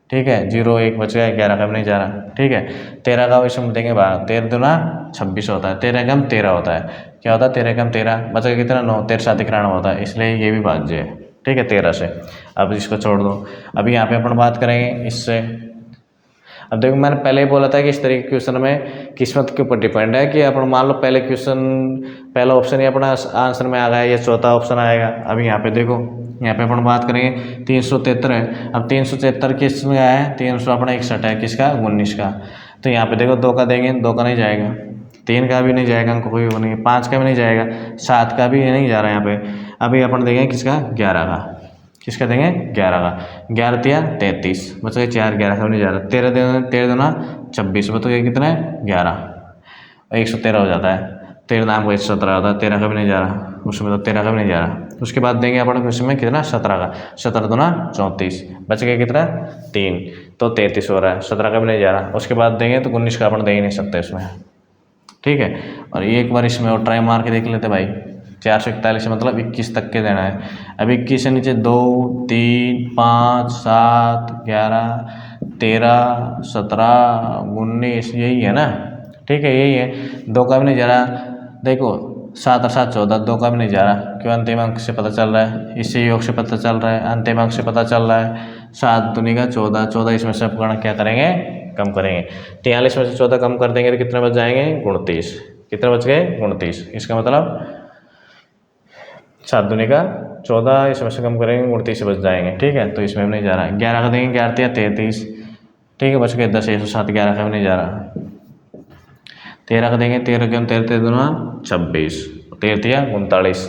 ठीक है, 0 1 बच गया, 11 का भी नहीं जा रहा, ठीक है। 13 का इसमें देंगे भाग, 13 दूना 26 होता है, 13 कम 13 होता है, क्या होता है, 13 कम 13 बच गया कितना, 9, 13 7 91 होता है, इसलिए ये भी भाज्य है, ठीक है, 13 से। अब इसको छोड़ दो, अभी यहाँ पे अपन बात करेंगे इससे। अब देखो मैंने पहले ही बोला था कि इस तरीके के क्वेश्चन में किस्मत के ऊपर डिपेंड है, कि अपन मान लो पहला ऑप्शन ही अपना आंसर में आ गया, या चौथा ऑप्शन आएगा। अभी यहाँ पे देखो, यहाँ पे अपन बात करेंगे 373 है। अब 373 किस में आया है, 300 अपना 61 है, किसका, 19 का। तो यहाँ पे देखो 2 का देंगे, 2 का नहीं जाएगा, 3 का भी नहीं जाएगा, अंक कोई नहीं, 5 का भी नहीं जाएगा, 7 का भी नहीं जा रहा है यहाँ पे। अभी अपन देंगे किसका, 11 का, किसका देंगे, 11 का। 11 तिया 33 बच गए 4, 11 का भी नहीं जा रहा। 13 दूना 26 बच गए कितना है, 11, 113 हो जाता है। 13 नाम को 17 होता है, 13 का भी नहीं जा रहा, उसमें तो 13 का भी नहीं जा रहा। उसके बाद देंगे अपन उसमें कितना, 17 का, 17 दूना 34 बच गया कितना, 3, तो 33 हो रहा है, 17 का भी नहीं जा रहा। उसके बाद देंगे तो 19 का अपन दे ही नहीं सकते इसमें, ठीक है। और एक बार इसमें और ट्राई मार के देख लेते भाई, 441 मतलब 21 तक के देना है। अब 21 से नीचे 2, 3, 5, 7, 11, 13, 17, 19 यही है ना, ठीक है, यही है। 2 का भी नहीं जा रहा, देखो 7 और 7 14, 2 का भी नहीं जा रहा, क्यों, अंतिम अंक से पता चल रहा है, इससे योग से पता चल रहा है, अंतिम अंक से पता चल रहा है। 7 दूनी का 14, 14 इसमें से अपकरण क्या करेंगे, कम करेंगे। 43 में से 14 कम कर देंगे तो कितने बच जाएंगे, 29, कितने बच गए, 29। इसका मतलब 7 दूनी का 14, इसमें से कम करेंगे 29 से बच जाएंगे, ठीक है, तो इसमें भी नहीं जा रहा है। 11 का देंगे, 11 तिया 33, ठीक है, बच गए 10, 107, 11 का भी नहीं जा रहा। 13 का देंगे, 13 के 13 दूना 26, 13 तिया 39,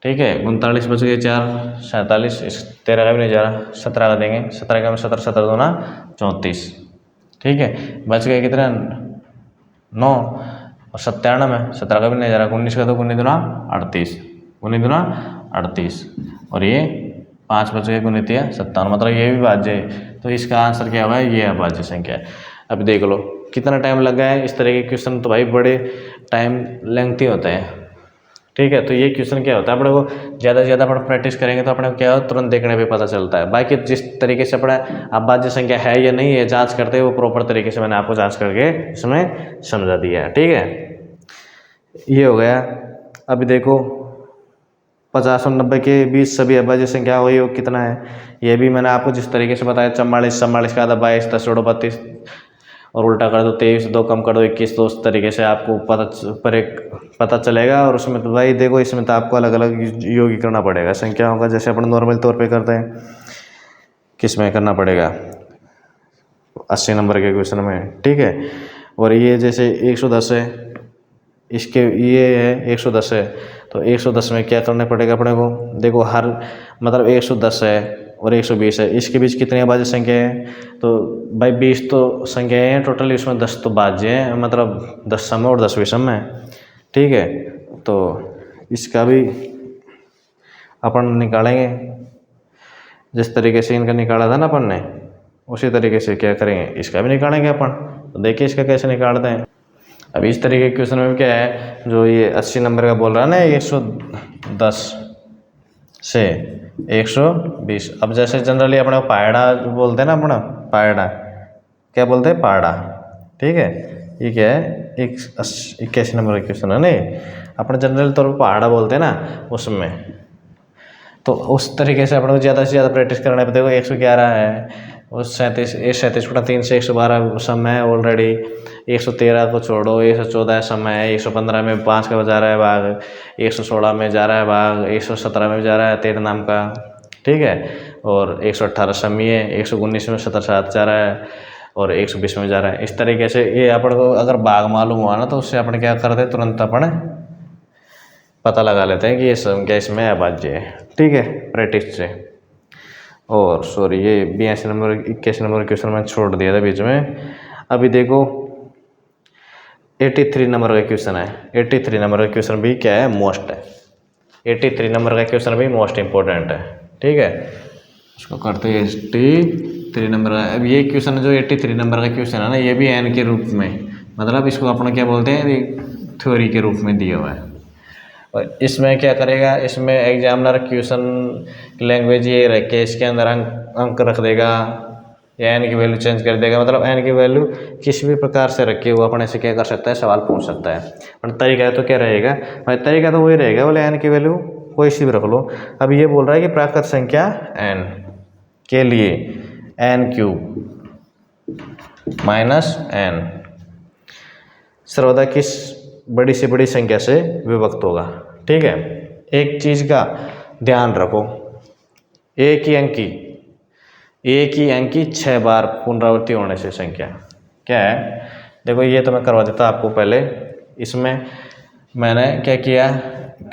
ठीक है, 39 बच गए 4, 47, 13 का भी नहीं जा रहा। 17 का देंगे, 17 का 17, 17 दूना 34, ठीक है, बच गए कितना, 9, और 97, 17 का भी नहीं जा रहा। 19 का तो 19 दूना 38, 19 दूना 38, और ये 5 बच गए, 19 तिया 57, मतलब ये भी भाज्य है। तो इसका आंसर क्या हुआ है, ये अभाज्य संख्या है। अब देख लो कितना टाइम लगा है, इस तरह के क्वेश्चन तो भाई बड़े टाइम लेंथी होते हैं, ठीक है। तो ये क्वेश्चन क्या होता है, अपने को ज़्यादा से ज़्यादा अपन प्रैक्टिस करेंगे तो अपने को क्या हो, तुरंत देखने पे पता चलता है। बाकी जिस तरीके से अपना अभाज्य संख्या है या नहीं है जांच करते हैं, वो प्रॉपर तरीके से मैंने आपको जांच करके इसमें समझा दिया है, ठीक है। ये हो गया। अभी देखो 50 और 90 के बीच सभी अभाज्य संख्या हुई वो कितना है, ये भी मैंने आपको जिस तरीके से बताया, 44, 44 का आधा 22, 10 जोड़ो 32, और उल्टा कर दो 23, 2 कम कर दो 21, तो उस तरीके से आपको पता चलेगा। और उसमें तो भाई देखो इसमें तो आपको अलग अलग योग करना पड़ेगा संख्याओं का, जैसे अपन नॉर्मल तौर पे करते हैं, किस में करना पड़ेगा, 80 नंबर के क्वेश्चन में, ठीक है। और ये जैसे 110 है, इसके ये है 110 है, तो 110 में क्या करना पड़ेगा अपने को, देखो हर मतलब 110 है और 120 है, इसके बीच कितनी अभाज्य संख्या है, तो भाई 20 तो संख्याएँ हैं टोटल, इसमें 10 तो भाज्य हैं, मतलब 10 सम और 10 विषम है, ठीक है। तो इसका भी अपन निकालेंगे, जिस तरीके से इनका निकाला था ना अपन ने, उसी तरीके से क्या करेंगे, इसका भी निकालेंगे अपन। तो देखिए इसका कैसे निकालते हैं। अब इस तरीके के क्वेश्चन में क्या है, जो ये 80 नंबर का बोल रहा है ना, 110 से 120। अब जैसे जनरली अपने पायड़ा बोलते हैं ना, अपना पायड़ा क्या बोलते हैं, पाड़ा, ठीक है। ये क्या है, 81 नंबर का क्वेश्चन है नहीं, अपने जनरल तौर पर पहाड़ा बोलते हैं ना उसमें, तो उस तरीके से अपने को ज़्यादा से ज़्यादा प्रैक्टिस करना पड़ेगा। 111 है, उस 37 गुणा 3 से 112 सम है ऑलरेडी। 113 को छोड़ो, 114 समय है, 115 में 5 का जा रहा है भाग, 116 में जा रहा है भाग, 117 में जा रहा है 13 नाम का, ठीक है। और 118 समी है, 119 में 7 जा रहा है, और 120 में जा रहा है। इस तरीके से ये अपन को अगर भाग मालूम हुआ ना, तो उससे अपन क्या करते हैं, तुरंत अपन पता लगा लेते हैं कि ये संख्या इसमें अभाज्य है, ठीक है, प्रैक्टिस से। और सॉरी, ये 82 नंबर 81 नंबर क्वेश्चन मैंने छोड़ दिया था बीच में। अभी देखो 83 नंबर का क्वेश्चन है। 83 नंबर का क्वेश्चन भी क्या है, मोस्ट है। 83 नंबर का क्वेश्चन भी मोस्ट इंपॉर्टेंट है, ठीक है। उसको करते हैं 83 नंबर का। अब ये क्वेश्चन जो 83 नंबर का क्वेश्चन है ना, ये भी एन के रूप में, मतलब इसको अपन क्या बोलते हैं, थ्योरी के रूप में दिया हुआ है। और इसमें क्या करेगा, इसमें एग्जामिनर क्वेश्चन लैंग्वेज ये रख के इसके अंदर अंक रख देगा, या एन की वैल्यू चेंज कर देगा। मतलब एन की वैल्यू किसी भी प्रकार से रखे हुआ अपने से क्या कर सकता है, सवाल पूछ सकता है। पर तरीका तो क्या रहेगा भाई, तरीका तो वही रहेगा, बोले एन की वैल्यू कोई सी भी रख लो। अब ये बोल रहा है कि प्राकृत संख्या एन के लिए एन क्यूब माइनस एन सर्वदा किस बड़ी से बड़ी संख्या से विभक्त होगा, ठीक है। एक चीज़ का ध्यान रखो, एक ही अंक की 6 बार पुनरावृत्ति होने से संख्या क्या है। देखो ये तो मैं करवा देता आपको पहले। इसमें मैंने क्या किया,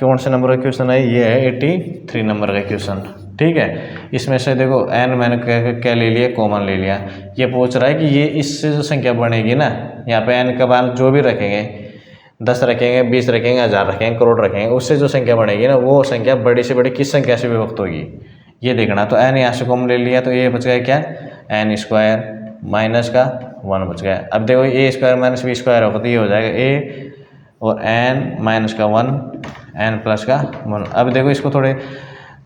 कौन से नंबर का क्वेश्चन है, ये है 83 नंबर का क्वेश्चन, ठीक है। इसमें से देखो एन मैंने क्या ले लिया, कॉमन ले लिया। ये पूछ रहा है कि ये इससे जो संख्या बनेगी ना, यहाँ पे एन का मान जो भी रखेंगे, 10 रखेंगे, 20 रखेंगे, 1000 रखेंगे, करोड़ रखेंगे, उससे जो संख्या बनेगी ना, वो संख्या बड़ी से बड़ी किस संख्या से विभक्त होगी, ये देखना। तो एन यहाँ से कॉमन ले लिया, तो ये बच गया क्या, एन स्क्वायर माइनस का 1 बच गया। अब देखो ए स्क्वायर माइनस बी स्क्वायर होगा, तो ये हो जाएगा ए और एन माइनस का 1 एन प्लस का 1। अब देखो इसको थोड़े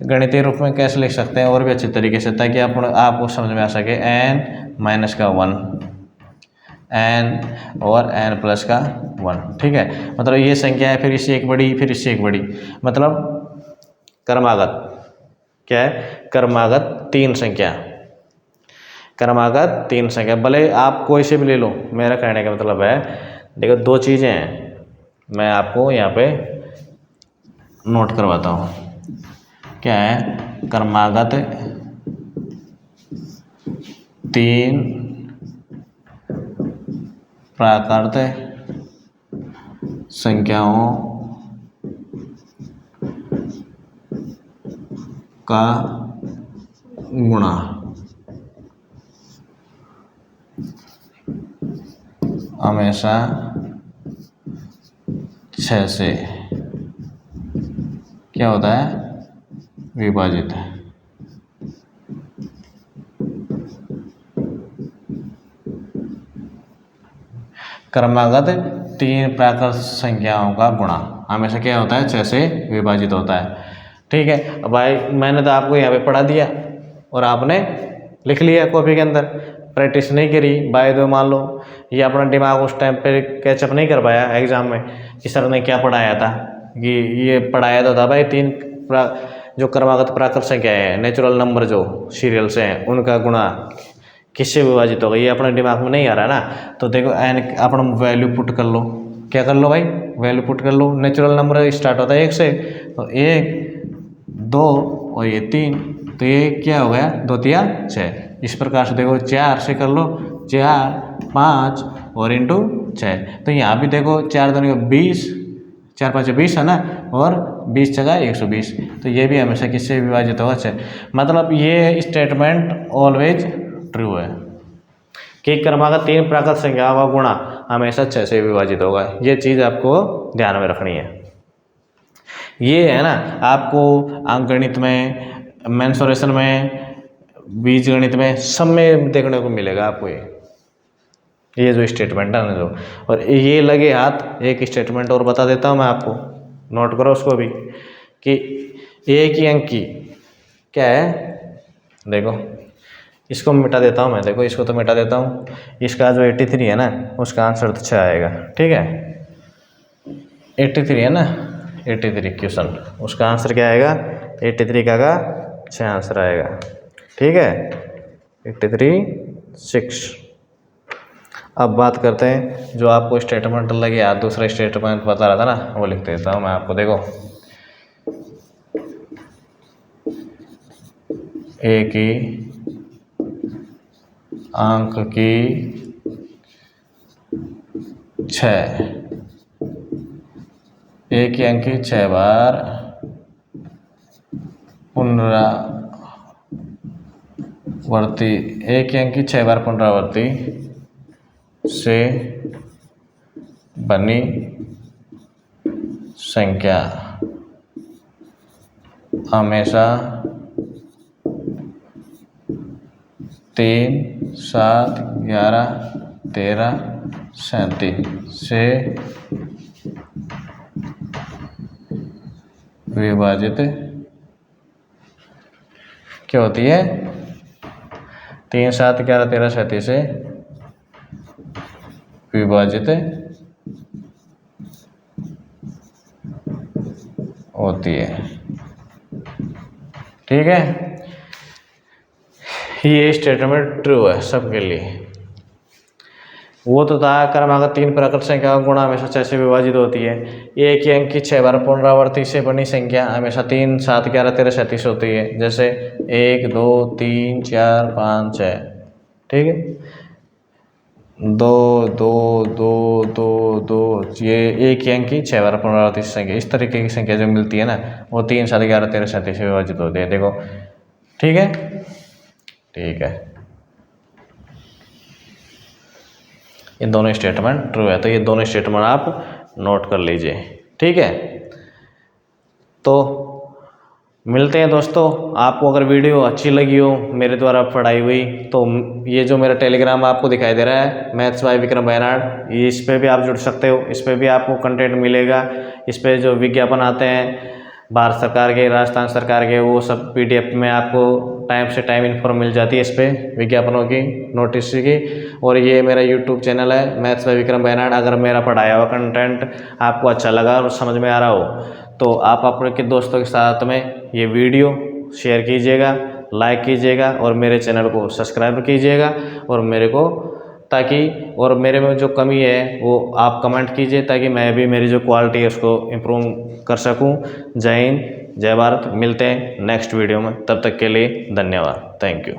गणितीय रूप में कैसे लिख सकते हैं और भी अच्छे तरीके से, ताकि आपको समझ में आ सके। एन माइनस का 1 एन और एन प्लस का 1, ठीक है। मतलब ये संख्या है, फिर इससे एक बड़ी, फिर इससे एक बड़ी, मतलब क्रमागत क्या है, क्रमागत 3 संख्या, क्रमागत 3 संख्या। भले आप कोई से भी ले लो, मेरा कहने का मतलब है, देखो 2 चीज़ें हैं, मैं आपको यहाँ पे नोट करवाता हूँ। क्या है, क्रमागत 3 प्राकृत संख्याओं का गुणा हमेशा 6 से क्या होता है, विभाजित है। क्रमागत 3 प्राकृत संख्याओं का गुणा हमेशा क्या होता है, 6 से विभाजित होता है, ठीक है। अब भाई मैंने तो आपको यहाँ पे पढ़ा दिया और आपने लिख लिया कॉपी के अंदर, प्रैक्टिस नहीं करी। बाय दो मान लो ये अपना दिमाग उस टाइम पे कैचअप नहीं कर पाया एग्जाम में कि सर ने क्या पढ़ाया था, कि ये पढ़ाया तो था भाई 3 जो क्रमागत प्राकृत संख्या है, नेचुरल नंबर जो सीरियल से हैं, उनका गुणा किससे विभाजित होगा, ये अपने दिमाग में नहीं आ रहा ना। तो देखो एन अपना वैल्यू पुट कर लो, क्या कर लो भाई, वैल्यू पुट कर लो। नेचुरल नंबर स्टार्ट होता है 1 से, तो 1 2 और ये 3, तो ये क्या हो गया, 2 3 6। इस प्रकार से देखो 4 से कर लो, 4 5 और इंटू 6। तो यहाँ भी देखो 4 दूनी 20, 4 5 20 है ना, और 20 जगह 120, तो ये भी हमेशा किससे विभाजित होगा, 6। मतलब ये स्टेटमेंट ऑलवेज ट्रू है कि क्रमागत 3 प्राकृत संख्याओं का गुणा हमेशा 6 से विभाजित होगा। ये चीज़ आपको ध्यान में रखनी है। ये है ना आपको अंकगणित में, मेंसुरेशन में, बीजगणित में, सब में देखने को मिलेगा आपको ये जो स्टेटमेंट है ना जो। और ये लगे हाथ एक स्टेटमेंट और बता देता हूँ मैं आपको, नोट करो उसको भी, कि एक ही अंक की क्या है, देखो इसको मिटा देता हूँ मैं, देखो इसको तो मिटा देता हूँ। इसका जो 83 है ना उसका आंसर तो 6 आएगा। ठीक है, 83 है ना, 83 क्वेश्चन, उसका आंसर क्या आएगा, 83 का 6 आंसर आएगा। ठीक है, 83 6। अब बात करते हैं जो आपको स्टेटमेंट लगे यार, दूसरा स्टेटमेंट बता रहा था ना वो लिख देता हूँ मैं आपको। देखो एक ही अंक की 6, एक ही अंक की 6 बार पुनरावर्ती, एक ही अंक की 6 बार पुनरावर्ती से बनी संख्या हमेशा 3, 7, 11, 13, 37 से विभाजित क्या होती है, 3, 7, 11, 13, 37 से विभाजित होती है। ठीक है, ये स्टेटमेंट ट्रू है सबके लिए। वो तो था क्रमांक 3 प्राकृत संख्या का गुणा हमेशा 6 से विभाजित होती है। एक ही अंक की 6 बार पुनरावर्ती से बनी संख्या हमेशा 3, 7, 11, 13, 37 होती है। जैसे 1, 2, 3, 4, 5, 6। ठीक है, 2, 2, 2, 2, 2, ये एक ही अंक की 6 बार पुनरावर्ती संख्या, इस तरीके की संख्या जो मिलती है ना वो 3, 7, 11, 13, 37 से विभाजित होती है। देखो ठीक है, ठीक है, ये दोनों स्टेटमेंट ट्रू है, तो ये दोनों स्टेटमेंट आप नोट कर लीजिए। ठीक है, तो मिलते हैं दोस्तों। आपको अगर वीडियो अच्छी लगी हो मेरे द्वारा पढ़ाई हुई तो ये जो मेरा टेलीग्राम आपको दिखाई दे रहा है मैथ्स बाय विक्रम बेनाड, ये इस पर भी आप जुड़ सकते हो। इस पर भी आपको कंटेंट मिलेगा। इस पर जो विज्ञापन आते हैं भारत सरकार के, राजस्थान सरकार के, वो सब PDF में आपको टाइम से टाइम इन्फॉर्म मिल जाती है इस पर विज्ञापनों की, नोटिस की। और ये मेरा YouTube चैनल है मैथ्स बाय विक्रम बेनाड। अगर मेरा पढ़ाया हुआ कंटेंट आपको अच्छा लगा और समझ में आ रहा हो तो आप अपने दोस्तों के साथ में ये वीडियो शेयर कीजिएगा, लाइक कीजिएगा और मेरे चैनल को सब्सक्राइब कीजिएगा। और मेरे को ताकि और मेरे में जो कमी है वो आप कमेंट कीजिए ताकि मैं भी मेरी जो क्वालिटी है उसको इम्प्रूव कर सकूं। जय हिंद, जय भारत। मिलते हैं नेक्स्ट वीडियो में, तब तक के लिए धन्यवाद, थैंक यू।